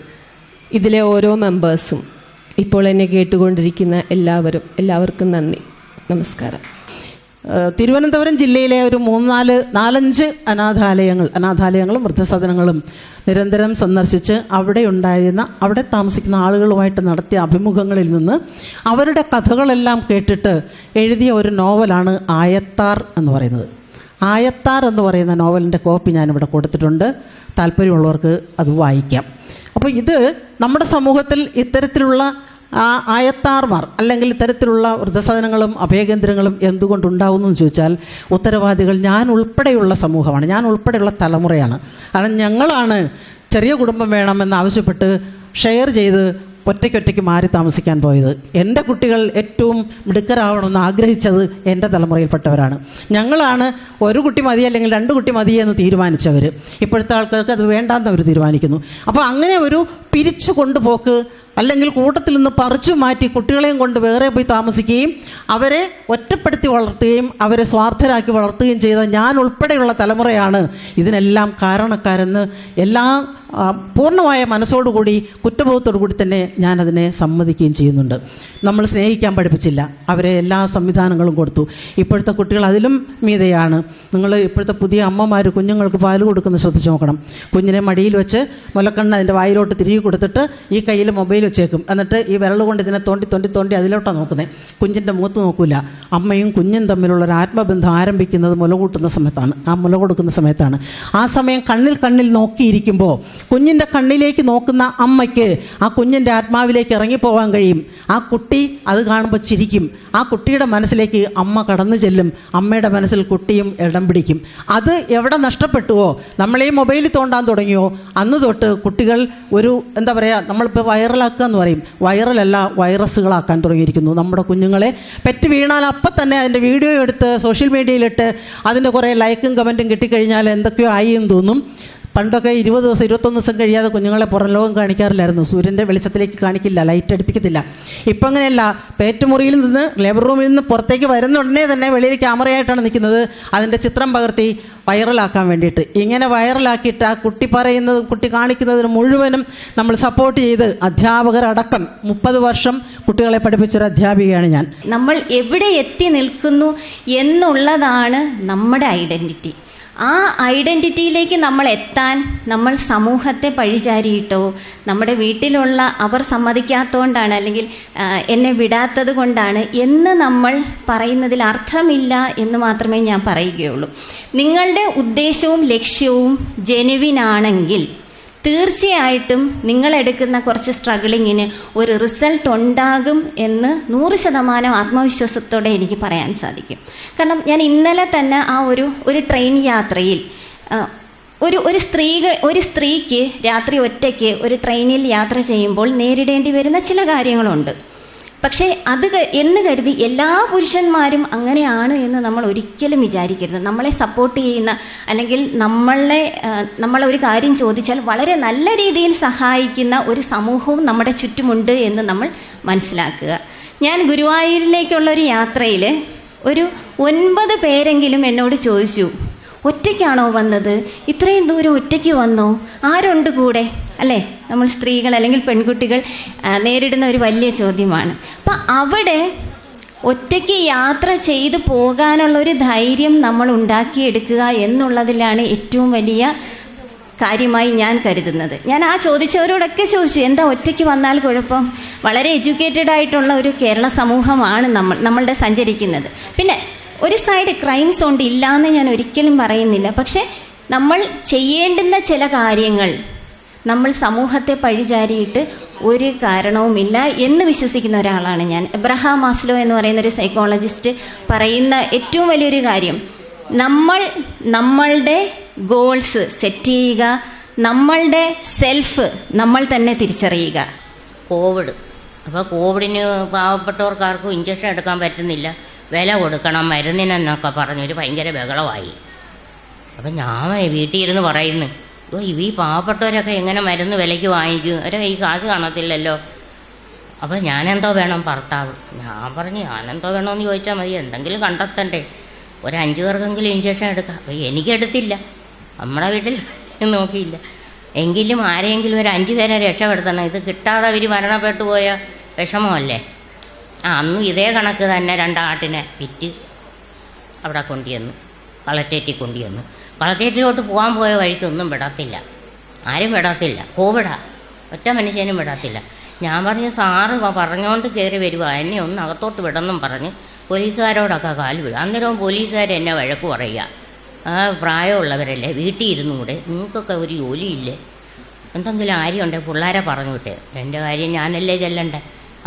ഇതിലെ ഓരോ മെമ്പേഴ്സും, ഇപ്പോൾ എന്നെ കേട്ടുകൊണ്ടിരിക്കുന്ന എല്ലാവർക്കും നന്ദി, നമസ്കാരം. തിരുവനന്തപുരം ജില്ലയിലെ ഒരു 4-5 അനാഥാലയങ്ങളും വൃദ്ധസദനങ്ങളും നിരന്തരം സന്ദർശിച്ച് അവിടെ താമസിക്കുന്ന ആളുകളുമായിട്ട് നടത്തിയ അഭിമുഖങ്ങളിൽ നിന്ന് അവരുടെ കഥകളെല്ലാം കേട്ടിട്ട് എഴുതിയ ഒരു നോവലാണ് ആയത്താർ എന്ന് പറയുന്നത്. ആയത്താർ എന്ന് പറയുന്ന നോവലിൻ്റെ കോപ്പി ഞാനിവിടെ കൊടുത്തിട്ടുണ്ട്, താല്പര്യമുള്ളവർക്ക് അത് വായിക്കാം. അപ്പോൾ ഇത് നമ്മുടെ സമൂഹത്തിൽ ഇത്തരത്തിലുള്ള ആയത്താർമാർ അല്ലെങ്കിൽ ഇത്തരത്തിലുള്ള വൃദ്ധസദനങ്ങളും അഭയകേന്ദ്രങ്ങളും എന്തുകൊണ്ടുണ്ടാവുന്നു എന്ന് ചോദിച്ചാൽ ഉത്തരവാദികൾ ഞാൻ ഉൾപ്പെടെയുള്ള സമൂഹമാണ്, ഞാൻ ഉൾപ്പെടെയുള്ള തലമുറയാണ്. കാരണം ഞങ്ങളാണ് ചെറിയ കുടുംബം വേണമെന്നാവശ്യപ്പെട്ട് ഷെയർ ചെയ്ത് ഒറ്റയ്ക്കൊറ്റയ്ക്ക് മാറി താമസിക്കാൻ പോയത്. എൻ്റെ കുട്ടികൾ ഏറ്റവും മിടുക്കരാവണമെന്ന് ആഗ്രഹിച്ചത് എൻ്റെ തലമുറയിൽപ്പെട്ടവരാണ്. ഞങ്ങളാണ് ഒരു കുട്ടി മതി അല്ലെങ്കിൽ 2 കുട്ടി മതി എന്ന് തീരുമാനിച്ചവർ. ഇപ്പോഴത്തെ ആൾക്കാർക്ക് അത് വേണ്ടാന്ന് അവർ തീരുമാനിക്കുന്നു. അപ്പോൾ അങ്ങനെ ഒരു പിരിച്ചു കൊണ്ടുപോക്ക് അല്ലെങ്കിൽ കൂട്ടത്തിൽ നിന്ന് പറിച്ചു മാറ്റി കുട്ടികളെയും കൊണ്ട് വേറെ പോയി താമസിക്കുകയും അവരെ ഒറ്റപ്പെടുത്തി വളർത്തുകയും അവരെ സ്വാർത്ഥരാക്കി വളർത്തുകയും ചെയ്ത ഞാൻ ഉൾപ്പെടെയുള്ള തലമുറയാണ് ഇതിനെല്ലാം കാരണക്കാരെന്ന് പൂർണ്ണമായ മനസ്സോടുകൂടി കുറ്റബോധത്തോടു കൂടി തന്നെ ഞാനതിനെ സമ്മതിക്കുകയും ചെയ്യുന്നുണ്ട്. നമ്മൾ സ്നേഹിക്കാൻ പഠിപ്പിച്ചില്ല, അവരെ എല്ലാ സംവിധാനങ്ങളും കൊടുത്തു. ഇപ്പോഴത്തെ കുട്ടികൾ അതിലും മീതെയാണ്. നിങ്ങൾ ഇപ്പോഴത്തെ പുതിയ അമ്മമാർ കുഞ്ഞുങ്ങൾക്ക് പാൽ കൊടുക്കുന്നത് ശ്രദ്ധിച്ച് നോക്കണം. കുഞ്ഞിനെ മടിയിൽ വെച്ച് മുലക്കണ്ണ് അതിൻ്റെ വായിലോട്ട് തിരികെ കൊടുത്തിട്ട് ഈ കയ്യിൽ മൊബൈൽ വെച്ചേക്കും. എന്നിട്ട് ഈ വിരൽ കൊണ്ട് ഇതിനെ തോണ്ടി അതിലോട്ടാണ് നോക്കുന്നത്. കുഞ്ഞിൻ്റെ മുഖത്ത് നോക്കില്ല. അമ്മയും കുഞ്ഞും തമ്മിലുള്ള ഒരു ആത്മബന്ധം ആരംഭിക്കുന്നത് മുല കൂട്ടുന്ന സമയത്താണ്, മുല കൊടുക്കുന്ന സമയത്താണ്. ആ സമയം കണ്ണിൽ നോക്കിയിരിക്കുമ്പോൾ കുഞ്ഞിൻ്റെ കണ്ണിലേക്ക് നോക്കുന്ന അമ്മയ്ക്ക് ആ കുഞ്ഞിൻ്റെ ആത്മാവിലേക്ക് ഇറങ്ങിപ്പോകാൻ കഴിയും. ആ കുട്ടി അത് കാണുമ്പോൾ ചിരിക്കും. ആ കുട്ടിയുടെ മനസ്സിലേക്ക് അമ്മ കടന്നു ചെല്ലും. അമ്മയുടെ മനസ്സിൽ കുട്ടിയും ഇടം പിടിക്കും. അത് എവിടെ നഷ്ടപ്പെട്ടുവോ, നമ്മളീ മൊബൈലിൽ തോണ്ടാൻ തുടങ്ങിയോ, അന്ന് തൊട്ട് കുട്ടികൾ ഒരു എന്താ പറയുക, നമ്മളിപ്പോൾ വൈറലാക്കുക എന്ന് പറയും, വൈറലല്ല വൈറസുകളാക്കാൻ തുടങ്ങിയിരിക്കുന്നു. നമ്മുടെ കുഞ്ഞുങ്ങളെ പെറ്റ് വീണാൽ അപ്പം തന്നെ അതിൻ്റെ വീഡിയോ എടുത്ത് സോഷ്യൽ മീഡിയയിലിട്ട് അതിൻ്റെ കുറേ ലൈക്കും കമൻറ്റും കിട്ടിക്കഴിഞ്ഞാൽ എന്തൊക്കെയോ ആയി എന്ന് തോന്നും. പണ്ടൊക്കെ 20 ദിവസം 21 ദിവസം കഴിയാതെ കുഞ്ഞുങ്ങളെ പുറം ലോകം കാണിക്കാറില്ലായിരുന്നു. സൂര്യൻ്റെ വെളിച്ചത്തിലേക്ക് കാണിക്കില്ല, ലൈറ്റ് അടുപ്പിക്കത്തില്ല. ഇപ്പം അങ്ങനെയല്ല. പേറ്റുമുറിയിൽ നിന്ന് ലേബർ റൂമിൽ നിന്ന് പുറത്തേക്ക് വരുന്ന ഉടനെ തന്നെ വെളിയിൽ ക്യാമറയായിട്ടാണ് നിൽക്കുന്നത്, അതിൻ്റെ ചിത്രം പകർത്തി വൈറലാക്കാൻ വേണ്ടിയിട്ട്. ഇങ്ങനെ വൈറലാക്കിയിട്ട് ആ കുട്ടി പറയുന്നത് കുട്ടി കാണിക്കുന്നതിന് മുഴുവനും നമ്മൾ സപ്പോർട്ട് ചെയ്ത് അധ്യാപകരടക്കം 30 വർഷം കുട്ടികളെ പഠിപ്പിച്ചൊരു അധ്യാപികയാണ് ഞാൻ. നമ്മൾ എവിടെ എത്തി നിൽക്കുന്നു എന്നുള്ളതാണ് നമ്മുടെ ഐഡൻറ്റിറ്റി. ആ ഐഡൻറ്റിറ്റിയിലേക്ക് നമ്മൾ എത്താൻ നമ്മൾ സമൂഹത്തെ പഴിചാരിയിട്ടോ നമ്മുടെ വീട്ടിലുള്ള അവർ സമ്മതിക്കാത്തതുകൊണ്ടാണ് അല്ലെങ്കിൽ എന്നെ വിടാത്തത് കൊണ്ടാണ് എന്ന് നമ്മൾ പറയുന്നതിൽ അർത്ഥമില്ല എന്ന് മാത്രമേ ഞാൻ പറയുകയുള്ളൂ. നിങ്ങളുടെ ഉദ്ദേശവും ലക്ഷ്യവും ജെനുവിനാണെങ്കിൽ തീർച്ചയായിട്ടും നിങ്ങളെടുക്കുന്ന കുറച്ച് സ്ട്രഗിളിങ്ങിന് ഒരു റിസൾട്ട് ഉണ്ടാകും എന്ന് 100% ആത്മവിശ്വാസത്തോടെ എനിക്ക് പറയാൻ സാധിക്കും. കാരണം ഞാൻ ഇന്നലെ തന്നെ ആ ഒരു ട്രെയിൻ യാത്രയിൽ ഒരു സ്ത്രീക്ക് രാത്രി ഒറ്റയ്ക്ക് ഒരു ട്രെയിനിൽ യാത്ര ചെയ്യുമ്പോൾ നേരിടേണ്ടി വരുന്ന ചില കാര്യങ്ങളുണ്ട്. പക്ഷേ എന്ന് കരുതി എല്ലാ പുരുഷന്മാരും അങ്ങനെയാണ് എന്ന് നമ്മൾ ഒരിക്കലും വിചാരിക്കരുത്. നമ്മളെ സപ്പോർട്ട് ചെയ്യുന്ന അല്ലെങ്കിൽ നമ്മളൊരു കാര്യം ചോദിച്ചാൽ വളരെ നല്ല രീതിയിൽ സഹായിക്കുന്ന ഒരു സമൂഹവും നമ്മുടെ ചുറ്റുമുണ്ട് എന്ന് നമ്മൾ മനസ്സിലാക്കുക. ഞാൻ ഗുരുവായൂരിലേക്കുള്ളൊരു യാത്രയിൽ ഒരു 9 പേരെങ്കിലും എന്നോട് ചോദിച്ചു, ഒറ്റയ്ക്കാണോ വന്നത്? ഇത്രയും ദൂരം ഒറ്റയ്ക്ക് വന്നോ? ആരുണ്ട് കൂടെ? അല്ലേ, നമ്മൾ സ്ത്രീകൾ അല്ലെങ്കിൽ പെൺകുട്ടികൾ നേരിടുന്ന ഒരു വലിയ ചോദ്യമാണ്. അപ്പം അവിടെ ഒറ്റയ്ക്ക് യാത്ര ചെയ്ത് പോകാനുള്ളൊരു ധൈര്യം നമ്മൾ ഉണ്ടാക്കിയെടുക്കുക എന്നുള്ളതിലാണ് ഏറ്റവും വലിയ കാര്യമായി ഞാൻ കരുതുന്നത്. ഞാൻ ആ ചോദിച്ചവരോടൊക്കെ ചോദിച്ചു, എന്താ ഒറ്റയ്ക്ക് വന്നാൽ കുഴപ്പം? വളരെ എഡ്യൂക്കേറ്റഡ് ആയിട്ടുള്ള ഒരു കേരള സമൂഹമാണ് നമ്മളുടെ സഞ്ചരിക്കുന്നത്. പിന്നെ ഒരു സൈഡ് ക്രൈംസ് ഉണ്ട്, ഇല്ലയെന്ന് ഞാൻ ഒരിക്കലും പറയുന്നില്ല. പക്ഷെ നമ്മൾ ചെയ്യേണ്ടുന്ന ചില കാര്യങ്ങൾ നമ്മൾ സമൂഹത്തെ പഴിചാരിയിട്ട് ഒരു കാരണവുമില്ല എന്ന് വിശ്വസിക്കുന്ന ഒരാളാണ് ഞാൻ. എബ്രഹാം മാസ്ലോ എന്ന് പറയുന്ന ഒരു സൈക്കോളജിസ്റ്റ് പറയുന്ന ഏറ്റവും വലിയൊരു കാര്യം, നമ്മളുടെ ഗോൾസ് സെറ്റ് ചെയ്യുക, നമ്മളുടെ സെൽഫ് നമ്മൾ തന്നെ തിരിച്ചറിയുക. അപ്പോൾ കോവിഡിന് പാവപ്പെട്ടവർക്കാർക്കും ഇഞ്ചക്ഷൻ എടുക്കാൻ പറ്റുന്നില്ല, വില കൊടുക്കണം മരുന്നിനെന്നൊക്കെ പറഞ്ഞൊരു ഭയങ്കര ബഹളമായി. അപ്പം ഞാൻ വീട്ടിൽ ഇരുന്ന് പറയുന്നു, ഈ പാവപ്പെട്ടവരൊക്കെ എങ്ങനെ മരുന്ന് വിലയ്ക്ക് വാങ്ങിക്കും? അവരെ ഈ കാശ് കാണത്തില്ലല്ലോ. അപ്പം ഞാനെന്തോ വേണം ഭർത്താവ്? ഞാൻ പറഞ്ഞു ഞാനെന്തോ വേണമെന്ന് ചോദിച്ചാൽ മതി, എന്തെങ്കിലും കണ്ടെത്തണ്ടേ, ഒരു 5 പേർക്കെങ്കിലും ഇഞ്ചക്ഷൻ എടുക്കാം. അപ്പോൾ എനിക്കെടുത്തില്ല, നമ്മുടെ വീട്ടിൽ നോക്കിയില്ല. എങ്കിലും ആരെങ്കിലും ഒരു 5 പേരെ രക്ഷപ്പെടുത്തണം. ഇത് കിട്ടാതെ അവർ മരണപ്പെട്ടു പോയ വിഷമമല്ലേ. അന്നും ഇതേ കണക്ക് തന്നെ 2 ആട്ടിനെ വിറ്റ് അവിടെ കൊണ്ടുവന്നു, കളക്ടറേറ്റിൽ കൊണ്ടുവന്നു. കളക്ടറേറ്റിലോട്ട് പോകാൻ പോയ വഴിക്കൊന്നും വിടത്തില്ല, ആരും വിടത്തില്ല. കോവിഡാ, ഒറ്റ മനുഷ്യനും വിടത്തില്ല. ഞാൻ പറഞ്ഞു സാറ് പറഞ്ഞുകൊണ്ട് കയറി വരുക, എന്നെ ഒന്ന് അകത്തോട്ട് വിടെന്നും പറഞ്ഞ് പോലീസുകാരോടൊക്കെ കാല് വിടുക. അന്നേരവും പോലീസുകാർ എന്നെ വഴക്ക് പറയുക, പ്രായമുള്ളവരല്ലേ, വീട്ടിൽ ഇരുന്നുകൂടെ, നിങ്ങൾക്കൊക്കെ ഒരു ജോലിയില്ലേ, എന്തെങ്കിലും കാര്യമുണ്ടെങ്കിൽ പിള്ളേരെ പറഞ്ഞു വിട്ടേ, എൻ്റെ കാര്യം ഞാനല്ലേ ചെല്ലണ്ടേ.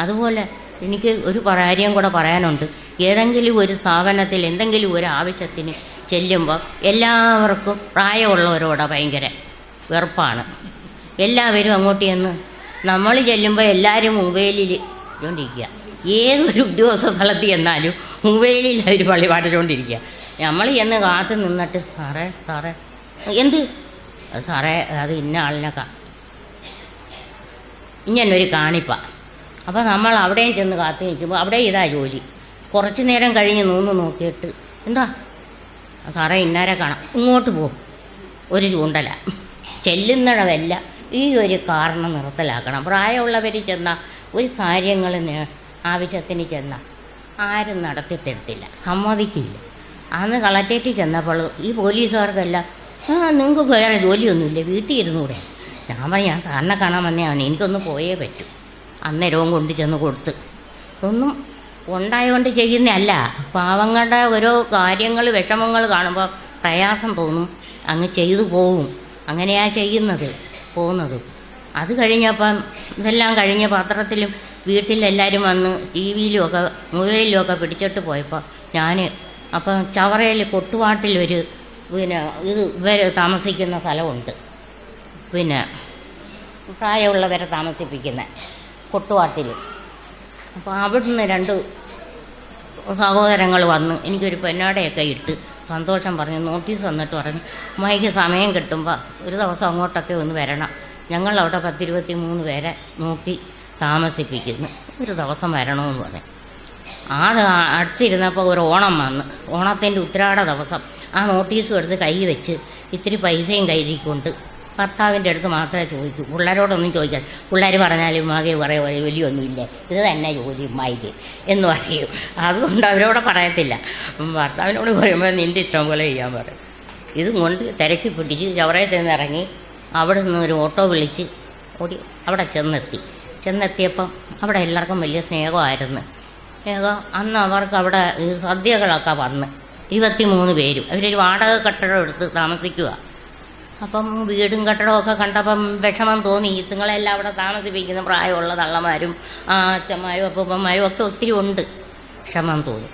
അതുപോലെ എനിക്ക് ഒരു കാര്യം കൂടെ പറയാനുണ്ട്. ഏതെങ്കിലും ഒരു സ്ഥാപനത്തിൽ എന്തെങ്കിലും ഒരു ആവശ്യത്തിന് ചെല്ലുമ്പോൾ എല്ലാവർക്കും പ്രായമുള്ളവരോട് ഭയങ്കര വെറുപ്പാണ്. എല്ലാവരും അങ്ങോട്ട് ചെന്ന് നമ്മൾ ചെല്ലുമ്പോൾ എല്ലാവരും മൊബൈലിൽ കൊണ്ടിരിക്കുക. ഏതൊരു ഉദ്യോഗസ്ഥ സ്ഥലത്ത് ചെന്നാലും മൊബൈലിൽ അവർ വഴിപാടിച്ചുകൊണ്ടിരിക്കുക. നമ്മൾ ചെന്ന് കാത്തു നിന്നിട്ട് സാറേ എന്ത് സാറേ അത് ഇന്ന ആളിനൊക്കെ ഇങ്ങനൊരു കാണിപ്പ. അപ്പോൾ നമ്മൾ അവിടെയും ചെന്ന് കാത്തു നിൽക്കുമ്പോൾ അവിടെ ഇതാ ജോലി. കുറച്ച് നേരം കഴിഞ്ഞ് നോക്കിയിട്ട് എന്താ സാറേ ഇന്നാരെ കാണാം, ഇങ്ങോട്ട് പോകും, ഒരു ചൂണ്ടല ചെല്ലുന്നിടമല്ല. ഈ ഒരു കാരണം നിർത്തലാക്കണം. പ്രായമുള്ളവർ ചെന്ന ഒരു കാര്യങ്ങൾ ആവശ്യത്തിന് ചെന്ന ആരും നടത്തി തരത്തില്ല, സമ്മതിക്കില്ല. അന്ന് കളക്ടറേറ്റിൽ ചെന്നപ്പോൾ ഈ പോലീസുകാർക്കെല്ലാം നിങ്ങൾക്ക് വേറെ ജോലിയൊന്നുമില്ല, വീട്ടിൽ ഇരുന്നൂടെ. ഞാൻ പറഞ്ഞു ഞാൻ സാറിനെ കാണാൻ വന്നതാണ്, എനിക്കൊന്ന് പോയേ പറ്റൂ. അന്നേരവും കൊണ്ട് ചെന്ന് കൊടുത്ത് ഒന്നും ഉണ്ടായതുകൊണ്ട് ചെയ്യുന്നതല്ല. പാവങ്ങളുടെ ഓരോ കാര്യങ്ങൾ വിഷമങ്ങൾ കാണുമ്പോൾ പ്രയാസം തോന്നും, അങ്ങ് ചെയ്തു പോകും. അങ്ങനെയാണ് പോകുന്നത്. അത് കഴിഞ്ഞപ്പം ഇതെല്ലാം കഴിഞ്ഞ് പത്രത്തിലും വീട്ടിലെല്ലാവരും വന്ന് ടി വിയിലുമൊക്കെ മൊബൈലിലുമൊക്കെ പിടിച്ചിട്ട് പോയപ്പോൾ ഞാൻ അപ്പം ചവറയിൽ കൊട്ടുവാട്ടിലൊരു ഇവർ താമസിക്കുന്ന സ്ഥലമുണ്ട്, പ്രായമുള്ളവരെ താമസിപ്പിക്കുന്ന കൊട്ടുവാട്ടിൽ. അപ്പോൾ അവിടുന്ന് 2 സഹോദരങ്ങൾ വന്ന് എനിക്കൊരു പൊന്നാടയൊക്കെ ഇട്ട് സന്തോഷം പറഞ്ഞ് നോട്ടീസ് വന്നിട്ട് പറഞ്ഞു അമ്മായിക്ക് സമയം കിട്ടുമ്പോൾ ഒരു ദിവസം അങ്ങോട്ടൊക്കെ ഒന്ന് വരണം, ഞങ്ങളവിടെ 10-23 പേരെ നോക്കി താമസിപ്പിക്കുന്നു, ഒരു ദിവസം വരണമെന്ന് പറഞ്ഞു. അടുത്തിരുന്നപ്പോൾ ഒരു ഓണം വന്ന്, ഓണത്തിൻ്റെ ഉത്രാട ദിവസം ആ നോട്ടീസും എടുത്ത് കൈ വെച്ച് ഇത്തിരി പൈസയും കയ്യിക്കൊണ്ട് ഭർത്താവിൻ്റെ അടുത്ത് മാത്രമേ ചോദിക്കൂ, പിള്ളേരോടൊന്നും ചോദിക്കാൻ. പിള്ളേർ പറഞ്ഞാലും ഉമ്മാകെ കുറേ വലിയൊന്നുമില്ല, ഇത് തന്നെ ജോലി ഉമ്മായിക്ക് എന്ന് പറയും. അതുകൊണ്ട് അവരോട് പറയത്തില്ല. ഭർത്താവിനോട് പറയുമ്പോൾ നിൻ്റെ ഇഷ്ടം പോലെ ചെയ്യാൻ പറയും. ഇതും കൊണ്ട് തിരക്കി പിടിച്ച് ചവറയിൽ നിന്ന് ഇറങ്ങി അവിടെ നിന്ന് ഒരു ഓട്ടോ വിളിച്ച് ഓടി അവിടെ ചെന്നെത്തിയപ്പം അവിടെ എല്ലാവർക്കും വലിയ സ്നേഹമായിരുന്നു. അന്ന് അവർക്ക് അവിടെ സദ്യകളൊക്കെ വന്ന് 23 പേരും അവരൊരു വാടക കെട്ടിടം എടുത്ത് താമസിക്കുക. അപ്പം വീടും കെട്ടിടമൊക്കെ കണ്ടപ്പം വിഷമം തോന്നി. ഇതുങ്ങളെല്ലാം അവിടെ താമസിപ്പിക്കുന്ന പ്രായമുള്ള തള്ളമാരും അച്ഛന്മാരും അപ്പൂപ്പന്മാരും ഒക്കെ ഒത്തിരി ഉണ്ട്. വിഷമം തോന്നി.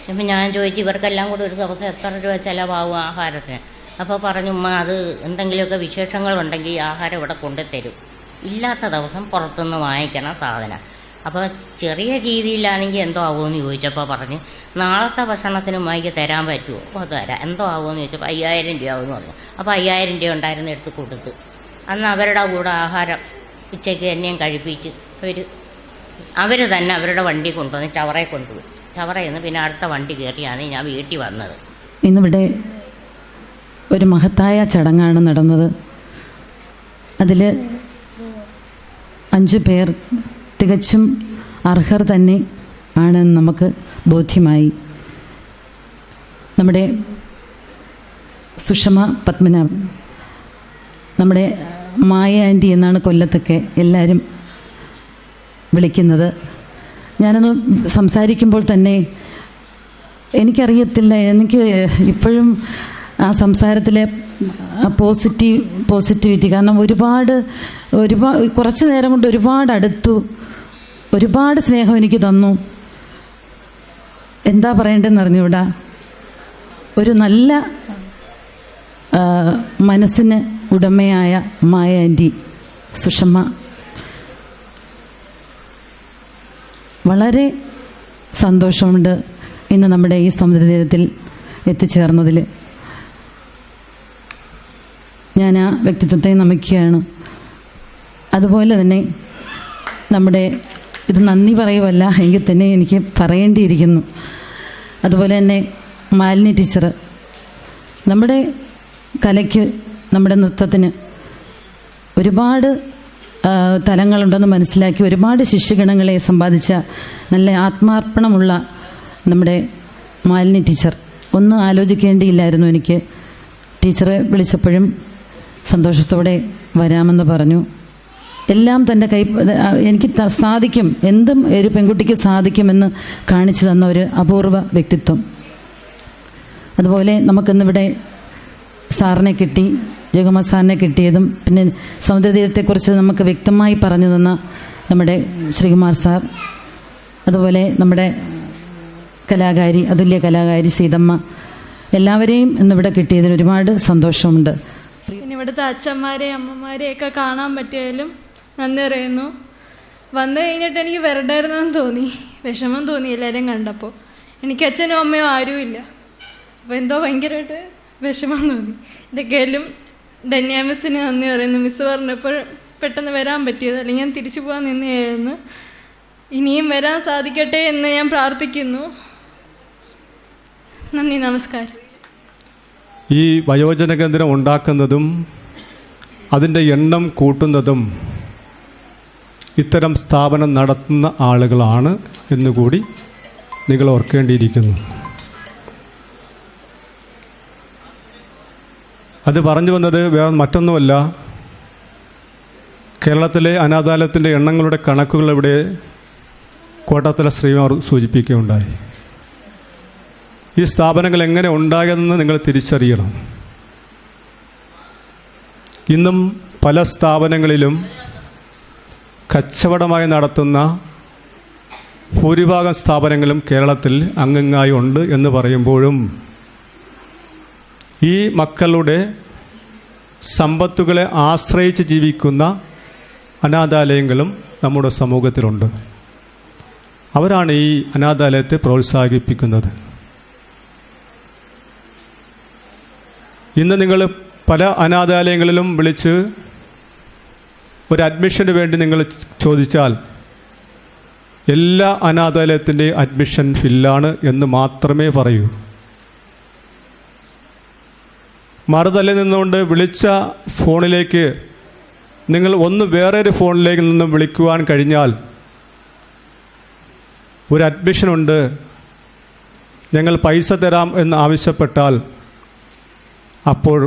അപ്പം ഞാൻ ചോദിച്ചു ഇവർക്കെല്ലാം കൂടി ഒരു ദിവസം എത്ര രൂപ ചിലവാകും ആഹാരത്തിന്? അപ്പോൾ പറഞ്ഞു ഉമ്മ അത് എന്തെങ്കിലുമൊക്കെ വിശേഷങ്ങളുണ്ടെങ്കിൽ ആഹാരം ഇവിടെ കൊണ്ടുതരും, ഇല്ലാത്ത ദിവസം പുറത്തുനിന്ന് വാങ്ങിക്കണം സാധനം. അപ്പോൾ ചെറിയ രീതിയിലാണെങ്കിൽ എന്തോ ആകുമെന്ന് ചോദിച്ചപ്പോൾ പറഞ്ഞ് നാളത്തെ ഭക്ഷണത്തിന് ഉമ്മയ്ക്ക് തരാൻ പറ്റുമോ? അപ്പോൾ തരാം. എന്തോ ആകുമെന്ന് ചോദിച്ചപ്പോൾ 5000 രൂപയാകുമെന്ന് പറഞ്ഞു. അപ്പോൾ 5000 രൂപ ഉണ്ടായിരുന്നു എടുത്ത് കൊടുത്ത്. അന്ന് അവരുടെ കൂടെ ആഹാരം ഉച്ചയ്ക്ക് എന്നെയും കഴിപ്പിച്ച് അവർ തന്നെ അവരുടെ വണ്ടി കൊണ്ടുവന്ന് ചവറയിൽ കൊണ്ടുപോയി. ചവറയിൽ നിന്ന് പിന്നെ അടുത്ത വണ്ടി കയറിയാണ് ഞാൻ വീട്ടിൽ വന്നത്. ഇന്നിവിടെ ഒരു മഹത്തായ ചടങ്ങാണ് നടന്നത്. അതിൽ 5 പേർ തികച്ചും അർഹർ തന്നെ ആണെന്ന് നമുക്ക് ബോധ്യമായി. നമ്മുടെ സുഷമ പത്മനാഭൻ, നമ്മുടെ മായ ആൻറ്റി എന്നാണ് കൊല്ലത്തൊക്കെ എല്ലാവരും വിളിക്കുന്നത്. ഞാനൊന്ന് സംസാരിക്കുമ്പോൾ തന്നെ എനിക്കറിയത്തില്ല, എനിക്ക് ഇപ്പോഴും ആ സംസാരത്തിലെ പോസിറ്റിവിറ്റി, കാരണം ഒരുപാട് കുറച്ച് നേരം കൊണ്ട് ഒരുപാട് അടുത്തു, ഒരുപാട് സ്നേഹം എനിക്ക് തന്നു. എന്താ പറയേണ്ടതെന്ന് അറിഞ്ഞൂടാ. ഒരു നല്ല മനസ്സിന് ഉടമയായ മായ ആൻറ്റി സുഷമ വളരെ സന്തോഷമുണ്ട് ഇന്ന് നമ്മുടെ ഈ സമുദ്രതീരത്തിൽ എത്തിച്ചേർന്നതിൽ. ഞാൻ ആ വ്യക്തിത്വത്തെ നമിക്കുകയാണ്. അതുപോലെ തന്നെ നമ്മുടെ ഇത് നന്ദി പറയുമല്ല എങ്കിൽ തന്നെ എനിക്ക് പറയേണ്ടിയിരിക്കുന്നു. അതുപോലെ തന്നെ മാലിനി ടീച്ചർ നമ്മുടെ കലയ്ക്ക്, നമ്മുടെ നൃത്തത്തിന് ഒരുപാട് തലങ്ങളുണ്ടെന്ന് മനസ്സിലാക്കി ഒരുപാട് ശിഷ്യഗണങ്ങളെ സമ്പാദിച്ച നല്ല ആത്മാർപ്പണമുള്ള നമ്മുടെ മാലിനി ടീച്ചർ. ഒന്നും ആലോചിക്കേണ്ടിയില്ലായിരുന്നു എനിക്ക്. ടീച്ചറെ വിളിച്ചപ്പോഴും സന്തോഷത്തോടെ വരാമെന്ന് പറഞ്ഞു. എല്ലാം തൻ്റെ എനിക്ക് സാധിക്കും, എന്തും ഒരു പെൺകുട്ടിക്ക് സാധിക്കുമെന്ന് കാണിച്ചു തന്ന ഒരു അപൂർവ വ്യക്തിത്വം. അതുപോലെ നമുക്കിന്നിവിടെ സാറിനെ കിട്ടി, ജഗമ്മ സാറിനെ കിട്ടിയതും പിന്നെ സമുദ്രതീരത്തെക്കുറിച്ച് നമുക്ക് വ്യക്തമായി പറഞ്ഞു തന്ന നമ്മുടെ ശ്രീകുമാർ സാർ, അതുപോലെ നമ്മുടെ കലാകാരി, അതുല്യ കലാകാരി സീതമ്മ, എല്ലാവരെയും ഇന്നിവിടെ കിട്ടിയതിന് ഒരുപാട് സന്തോഷമുണ്ട്. പിന്നെ ഇവിടുത്തെ അച്ഛന്മാരെയും അമ്മമാരെയൊക്കെ കാണാൻ പറ്റിയാലും നന്ദി പറയുന്നു. വന്നു കഴിഞ്ഞിട്ട് എനിക്ക് വെറുതായിരുന്നെന്ന് തോന്നി, വിഷമം തോന്നി എല്ലാവരെയും കണ്ടപ്പോൾ. എനിക്ക് അച്ഛനും അമ്മയോ ആരുമില്ല, അപ്പോൾ എന്തോ ഭയങ്കരമായിട്ട് വിഷമം തോന്നി. ഇതൊക്കെയാലും ധന്യ മിസ്സിന് നന്ദി പറയുന്നു. മിസ്സ് പറഞ്ഞപ്പോൾ പെട്ടെന്ന് വരാൻ പറ്റിയത്, അല്ലെങ്കിൽ ഞാൻ തിരിച്ചു പോകാൻ നിന്നെയായിരുന്നു. ഇനിയും വരാൻ സാധിക്കട്ടെ എന്ന് ഞാൻ പ്രാർത്ഥിക്കുന്നു. നന്ദി, നമസ്കാരം. ഈ വയോജന കേന്ദ്രം ഉണ്ടാക്കുന്നതും അതിൻ്റെ എണ്ണം കൂട്ടുന്നതും ഇത്തരം സ്ഥാപനം നടത്തുന്ന ആളുകളാണ് എന്നുകൂടി നിങ്ങൾ ഓർക്കേണ്ടിയിരിക്കുന്നു. അത് പറഞ്ഞു വന്നത് വേറെ മറ്റൊന്നുമല്ല, കേരളത്തിലെ അനാഥാലയത്തിൻ്റെ എണ്ണങ്ങളുടെ കണക്കുകൾ ഇവിടെ കോട്ടാത്തല ശ്രീമാർ സൂചിപ്പിക്കുകയുണ്ടായി. ഈ സ്ഥാപനങ്ങൾ എങ്ങനെ ഉണ്ടായതെന്ന് നിങ്ങൾ തിരിച്ചറിയണം. ഇന്നും പല സ്ഥാപനങ്ങളിലും കച്ചവടമായി നടത്തുന്ന ഭൂരിഭാഗം സ്ഥാപനങ്ങളും കേരളത്തിൽ അങ്ങിങ്ങായി ഉണ്ട് എന്ന് പറയുമ്പോഴും ഈ മക്കളുടെ സമ്പത്തുകളെ ആശ്രയിച്ച് ജീവിക്കുന്ന അനാഥാലയങ്ങളും നമ്മുടെ സമൂഹത്തിലുണ്ട്. അവരാണ് ഈ അനാഥാലയത്തെ പ്രോത്സാഹിപ്പിക്കുന്നത്. ഇന്ന് നിങ്ങൾ പല അനാഥാലയങ്ങളിലും വിളിച്ച് ഒരു അഡ്മിഷന് വേണ്ടി നിങ്ങൾ ചോദിച്ചാൽ എല്ലാ അനാഥാലയത്തിൻ്റെ അഡ്മിഷൻ ഫില്ലാണ് എന്ന് മാത്രമേ പറയൂ. മറുതല്ലിൽ നിന്നുകൊണ്ട് വിളിച്ച ഫോണിലേക്ക് നിങ്ങൾ ഒന്ന് വേറൊരു ഫോണിലേക്ക് നിന്നും വിളിക്കുവാൻ കഴിഞ്ഞാൽ ഒരു അഡ്മിഷനുണ്ട്, ഞങ്ങൾ പൈസ തരാം എന്ന് ആവശ്യപ്പെട്ടാൽ അപ്പോൾ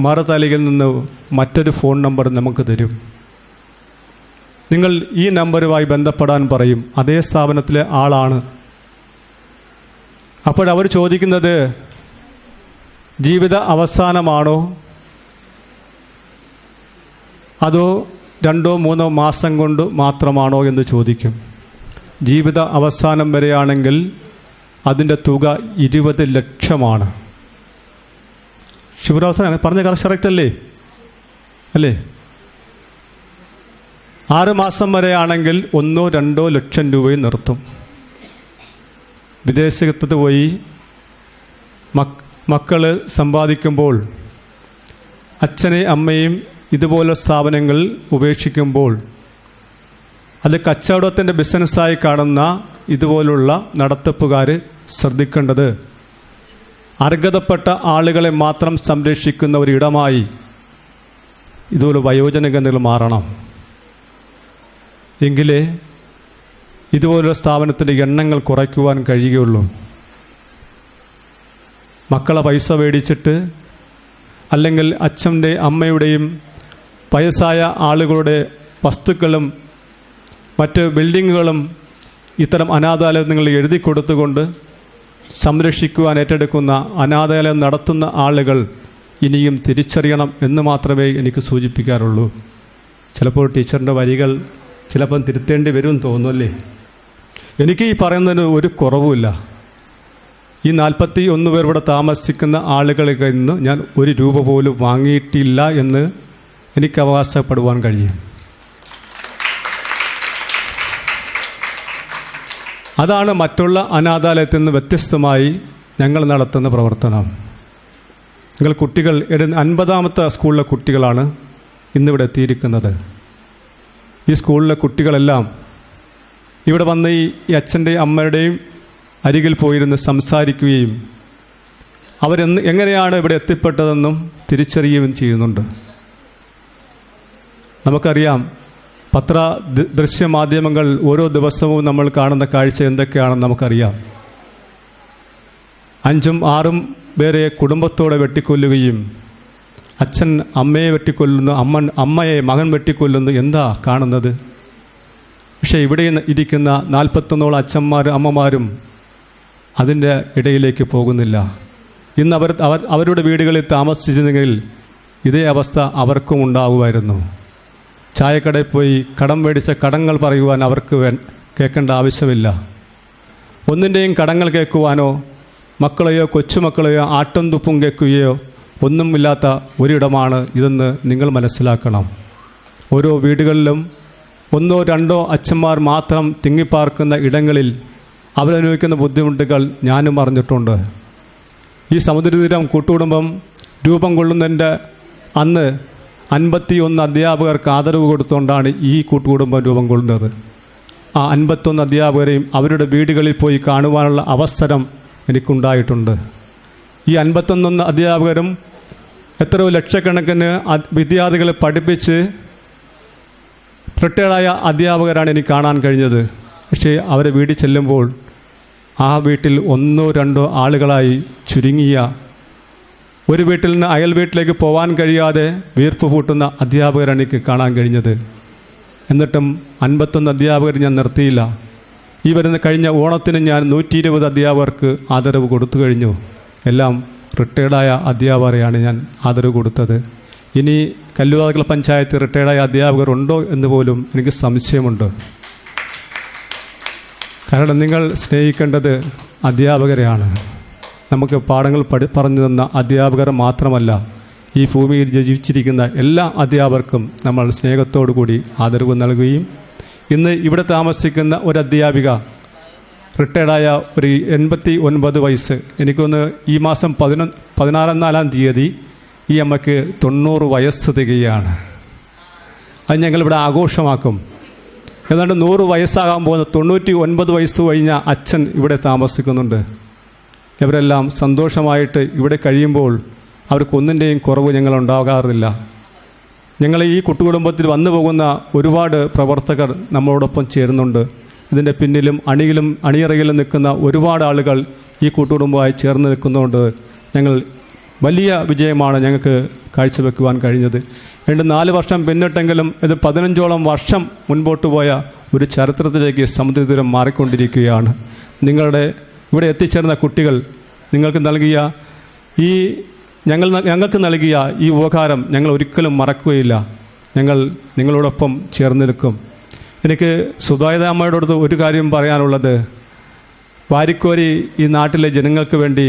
മറുതലയിൽ നിന്ന് മറ്റൊരു ഫോൺ നമ്പർ നമുക്ക് തരും. നിങ്ങൾ ഈ നമ്പറുമായി ബന്ധപ്പെടാൻ പറയും, അതേ സ്ഥാപനത്തിലെ ആളാണ്. അപ്പോഴവർ ചോദിക്കുന്നത് ജീവിത അവസാനമാണോ അതോ 2-3 മാസം കൊണ്ട് മാത്രമാണോ എന്ന് ചോദിക്കും. ജീവിത അവസാനം വരെയാണെങ്കിൽ അതിൻ്റെ തുക 20 ലക്ഷമാണ്. ശിവരാസൻ പറഞ്ഞ കറക്റ്റ് അല്ലേ? 6 മാസം വരെയാണെങ്കിൽ 1-2 ലക്ഷം രൂപയും നിർത്തും. വിദേശത്ത് പോയി മക്കൾ സമ്പാദിക്കുമ്പോൾ അച്ഛനെയും അമ്മയും ഇതുപോലെ സ്ഥാപനങ്ങൾ ഉപേക്ഷിക്കുമ്പോൾ അത് കച്ചവടത്തിൻ്റെ ബിസിനസ്സായി കാണുന്ന ഇതുപോലുള്ള നടത്തിപ്പുകാർ ശ്രദ്ധിക്കേണ്ടത് അർഹതപ്പെട്ട ആളുകളെ മാത്രം സംരക്ഷിക്കുന്ന ഒരിടമായി ഇതുപോലെ വയോജന കേന്ദ്രങ്ങൾ മാറണം. എങ്കിലേ ഇതുപോലുള്ള സ്ഥാപനത്തിൻ്റെ എണ്ണങ്ങൾ കുറയ്ക്കുവാൻ കഴിയുകയുള്ളൂ. മക്കളെ പൈസ മേടിച്ചിട്ട് അല്ലെങ്കിൽ അച്ഛൻ്റെ അമ്മയുടെയും വയസ്സായ ആളുകളുടെ വസ്തുക്കളും മറ്റ് ബിൽഡിങ്ങുകളും ഇത്തരം അനാഥാലയങ്ങൾ എഴുതി കൊടുത്തുകൊണ്ട് സംരക്ഷിക്കുവാൻ ഏറ്റെടുക്കുന്ന അനാഥാലയം നടത്തുന്ന ആളുകൾ ഇനിയും തിരിച്ചറിയണം എന്ന് മാത്രമേ എനിക്ക് സൂചിപ്പിക്കാറുള്ളൂ. ചിലപ്പോൾ ടീച്ചറിൻ്റെ വരികൾ ചിലപ്പം തിരുത്തേണ്ടി വരും തോന്നുമല്ലേ? എനിക്ക് ഈ പറയുന്നതിന് ഒരു കുറവുമില്ല. ഈ 41 പേർ ഇവിടെ താമസിക്കുന്ന ആളുകളിൽ നിന്ന് ഞാൻ 1 രൂപ പോലും വാങ്ങിയിട്ടില്ല എന്ന് എനിക്ക് അവകാശപ്പെടുവാൻ കഴിയും. അതാണ് മറ്റുള്ള അനാഥാലയത്തിൽ നിന്ന് വ്യത്യസ്തമായി ഞങ്ങൾ നടത്തുന്ന പ്രവർത്തനം. നിങ്ങൾ കുട്ടികൾ 50ാമത്തെ സ്കൂളിലെ കുട്ടികളാണ് ഇന്നിവിടെ എത്തിയിരിക്കുന്നത്. ഈ സ്കൂളിലെ കുട്ടികളെല്ലാം ഇവിടെ വന്ന് ഈ അച്ഛൻ്റെയും അമ്മയുടെയും അരികിൽ പോയിരുന്ന് സംസാരിക്കുകയും എങ്ങനെയാണ് ഇവിടെ എത്തിപ്പെട്ടതെന്നും തിരിച്ചറിയുകയും ചെയ്യുന്നുണ്ട്. നമുക്കറിയാം, ദൃശ്യമാധ്യമങ്ങൾ ഓരോ ദിവസവും നമ്മൾ കാണുന്ന കാഴ്ച എന്തൊക്കെയാണെന്ന് നമുക്കറിയാം. 5-6 പേരെ കുടുംബത്തോടെ വെട്ടിക്കൊല്ലുകയും അച്ഛൻ അമ്മയെ വെട്ടിക്കൊല്ലുന്നു, അമ്മയെ മകൻ വെട്ടിക്കൊല്ലുന്നു. എന്താ കാണുന്നത്? പക്ഷേ ഇവിടെ ഇരിക്കുന്ന 41 അച്ഛന്മാരും അമ്മമാരും അതിൻ്റെ ഇടയിലേക്ക് പോകുന്നില്ല. ഇന്ന് അവരുടെ വീടുകളിൽ താമസിച്ചിരുന്നെങ്കിൽ ഇതേ അവസ്ഥ അവർക്കും ഉണ്ടാകുമായിരുന്നു. ചായക്കടയിൽ പോയി കടം മേടിച്ച കടങ്ങൾ പറയുവാൻ അവർക്ക് കേൾക്കേണ്ട ആവശ്യമില്ല. ഒന്നിൻ്റെയും കടങ്ങൾ കേൾക്കുവാനോ മക്കളെയോ കൊച്ചുമക്കളെയോ ആട്ടും തുപ്പും കേൾക്കുകയോ ഒന്നുമില്ലാത്ത ഒരിടമാണ് ഇതെന്ന് നിങ്ങൾ മനസ്സിലാക്കണം. ഓരോ വീടുകളിലും 1-2 അച്ഛന്മാർ മാത്രം തിങ്ങിപ്പാർക്കുന്ന ഇടങ്ങളിൽ അവരനുഭവിക്കുന്ന ബുദ്ധിമുട്ടുകൾ ഞാനും അറിഞ്ഞിട്ടുണ്ട്. ഈ സമുദ്രതീരം കൂട്ടുകുടുംബം രൂപം കൊള്ളുന്നതിൻ്റെ അന്ന് 51 അധ്യാപകർക്ക് ആദരവ് കൊടുത്തുകൊണ്ടാണ് ഈ കൂട്ടുകുടുംബം രൂപം കൊള്ളുന്നത്. ആ 51 അധ്യാപകരെയും അവരുടെ വീടുകളിൽ പോയി കാണുവാനുള്ള അവസരം എനിക്കുണ്ടായിട്ടുണ്ട്. ഈ 51 അധ്യാപകരും എത്രയോ ലക്ഷക്കണക്കിന് വിദ്യാർത്ഥികളെ പഠിപ്പിച്ച് റിട്ടയർഡായ അധ്യാപകരാണ് എനിക്ക് കാണാൻ കഴിഞ്ഞത്. പക്ഷേ അവരെ വീട്ടിൽ ചെല്ലുമ്പോൾ ആ വീട്ടിൽ 1 2 ആളുകളായി ചുരുങ്ങിയ, ഒരു വീട്ടിൽ നിന്ന് അയൽ വീട്ടിലേക്ക് പോകാൻ കഴിയാതെ വീർപ്പ് പൂട്ടുന്ന അധ്യാപകരാണ് എനിക്ക് കാണാൻ കഴിഞ്ഞത്. എന്നിട്ടും 51 അധ്യാപകർ ഞാൻ നിർത്തിയില്ല. ഈ വരുന്ന കഴിഞ്ഞ ഓണത്തിന് ഞാൻ 120 അധ്യാപകർക്ക് ആദരവ് കൊടുത്തു കഴിഞ്ഞു. എല്ലാം റിട്ടയർഡായ അധ്യാപകരെയാണ് ഞാൻ ആദരവ് കൊടുത്തത്. ഇനി കല്ലുവാതുക്കൽ പഞ്ചായത്ത് റിട്ടയർഡായ അധ്യാപകർ ഉണ്ടോ എന്ന് പോലും എനിക്ക് സംശയമുണ്ട്. കാരണം നിങ്ങൾ സ്നേഹിക്കേണ്ടത് അധ്യാപകരെയാണ്. നമുക്ക് പാഠങ്ങൾ പറഞ്ഞു തന്ന അധ്യാപകർ മാത്രമല്ല, ഈ ഭൂമിയിൽ ജീവിച്ചിരിക്കുന്ന എല്ലാ അധ്യാപകർക്കും നമ്മൾ സ്നേഹത്തോടു കൂടി ആദരവ് നൽകുകയും, ഇന്ന് ഇവിടെ താമസിക്കുന്ന ഒരു അധ്യാപിക റിട്ടയർഡായ ഒരു 89 വയസ്സ്, എനിക്കൊന്ന് ഈ മാസം 14-4 തീയതി ഈ അമ്മയ്ക്ക് 90 വയസ്സ് തികയാണ്. അത് ഞങ്ങളിവിടെ ആഘോഷമാക്കും. ഏതാണ്ട് 100 വയസ്സാകാൻ പോകുന്ന 99 വയസ്സ് കഴിഞ്ഞ അച്ഛൻ ഇവിടെ താമസിക്കുന്നുണ്ട്. ഇവരെല്ലാം സന്തോഷമായിട്ട് ഇവിടെ കഴിയുമ്പോൾ അവർക്കൊന്നിൻ്റെയും കുറവ് ഞങ്ങളുണ്ടാകാറില്ല. ഞങ്ങൾ ഈ കുട്ടുകുടുംബത്തിൽ വന്നു പോകുന്ന ഒരുപാട് പ്രവർത്തകർ നമ്മളോടൊപ്പം ചേരുന്നുണ്ട്. ഇതിൻ്റെ പിന്നിലും അണിയറയിലും നിൽക്കുന്ന ഒരുപാട് ആളുകൾ ഈ കൂട്ടുകുടുംബമായി ചേർന്ന് നിൽക്കുന്നതുകൊണ്ട് ഞങ്ങൾ വലിയ വിജയമാണ് ഞങ്ങൾക്ക് കാഴ്ചവെക്കുവാൻ കഴിഞ്ഞത്. 4 വർഷം പിന്നിട്ടെങ്കിലും ഇത് 15ഓളം വർഷം മുൻപോട്ട് പോയ ഒരു ചരിത്രത്തിലേക്ക് സമുദ്രതീരം മാറിക്കൊണ്ടിരിക്കുകയാണ്. നിങ്ങളുടെ ഇവിടെ എത്തിച്ചേർന്ന കുട്ടികൾ നിങ്ങൾക്ക് നൽകിയ ഞങ്ങൾക്ക് നൽകിയ ഈ ഉപകാരം ഞങ്ങൾ ഒരിക്കലും മറക്കുകയില്ല. ഞങ്ങൾ നിങ്ങളോടൊപ്പം ചേർന്ന് നിൽക്കും. എനിക്ക് സുധാരിത അമ്മയുടെ അടുത്ത് ഒരു കാര്യം പറയാനുള്ളത്, വാരിക്കോരി ഈ നാട്ടിലെ ജനങ്ങൾക്ക് വേണ്ടി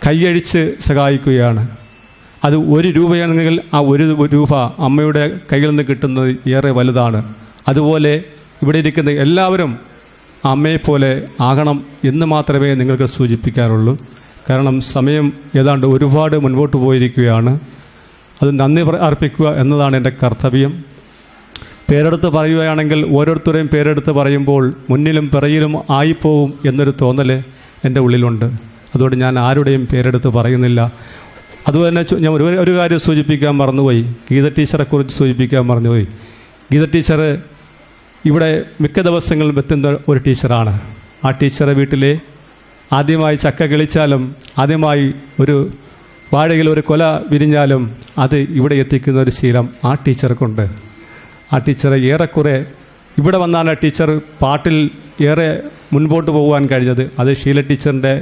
കൈയഴിച്ച് സഹായിക്കുകയാണ്. അത് 1 രൂപയാണെങ്കിൽ ആ 1 രൂപ അമ്മയുടെ കയ്യിൽ നിന്ന് കിട്ടുന്നത് ഏറെ വലുതാണ്. അതുപോലെ ഇവിടെ ഇരിക്കുന്ന എല്ലാവരും അമ്മയെപ്പോലെ ആകണം എന്ന് മാത്രമേ നിങ്ങൾക്ക് സൂചിപ്പിക്കാറുള്ളൂ. കാരണം സമയം ഏതാണ്ട് ഒരുപാട് മുൻപോട്ട് പോയിരിക്കുകയാണ്. അത് നന്ദി അർപ്പിക്കുക എന്നതാണ് എൻ്റെ കർത്തവ്യം. പേരെടുത്ത് പറയുകയാണെങ്കിൽ ഓരോരുത്തരെയും പേരെടുത്ത് പറയുമ്പോൾ മുന്നിലും പിറകിലും ആയിപ്പോവും എന്നൊരു തോന്നൽ എൻ്റെ ഉള്ളിലുണ്ട്. അതുകൊണ്ട് ഞാൻ ആരുടെയും പേരെടുത്ത് പറയുന്നില്ല. അതുപോലെ ഞാൻ ഒരു കാര്യം സൂചിപ്പിക്കാൻ മറന്നുപോയി. ഗീത ടീച്ചറെക്കുറിച്ച് സൂചിപ്പിക്കാൻ മറന്നുപോയി. ഗീത ടീച്ചർ ഇവിടെ മിക്ക ദിവസങ്ങളിലും എത്തുന്ന ഒരു ടീച്ചറാണ്. ആ ടീച്ചറെ വീട്ടിലെ ആദ്യമായി ചക്ക കിളിച്ചാലും ആദ്യമായി ഒരു വാഴയിൽ ഒരു കൊല വിരിഞ്ഞാലും അത് ഇവിടെ എത്തിക്കുന്ന ഒരു ശീലം ആ ടീച്ചർക്കുണ്ട്. ആ ടീച്ചറെ ഏറെക്കുറെ ഇവിടെ വന്നാണ് ടീച്ചർ പാട്ടിൽ ഏറെ മുൻപോട്ട് പോകുവാൻ കഴിഞ്ഞത്. അത് ഷീല ടീച്ചറിൻ്റെ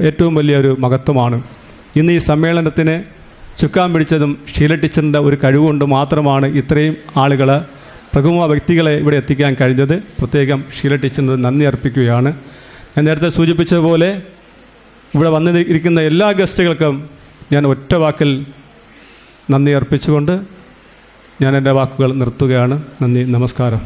ഏറ്റവും വലിയൊരു മഹത്വമാണ്. ഇന്ന് ഈ സമ്മേളനത്തിന് ചുക്കാൻ പിടിച്ചതും ഷീല ടീച്ചറിൻ്റെ ഒരു കഴിവുകൊണ്ട് മാത്രമാണ് ഇത്രയും ആളുകൾ, പ്രമുഖ വ്യക്തികളെ ഇവിടെ എത്തിക്കാൻ കഴിഞ്ഞത്. പ്രത്യേകം ഷീല ടീച്ചറിന് നന്ദി അർപ്പിക്കുകയാണ്. ഞാൻ നേരത്തെ സൂചിപ്പിച്ചതുപോലെ ഇവിടെ വന്നിരിക്കുന്ന എല്ലാ ഗസ്റ്റുകൾക്കും ഞാൻ ഒറ്റ വാക്കിൽ നന്ദി അർപ്പിച്ചുകൊണ്ട് ഞാൻ എൻ്റെ വാക്കുകൾ നിർത്തുകയാണ്. നന്ദി, നമസ്കാരം.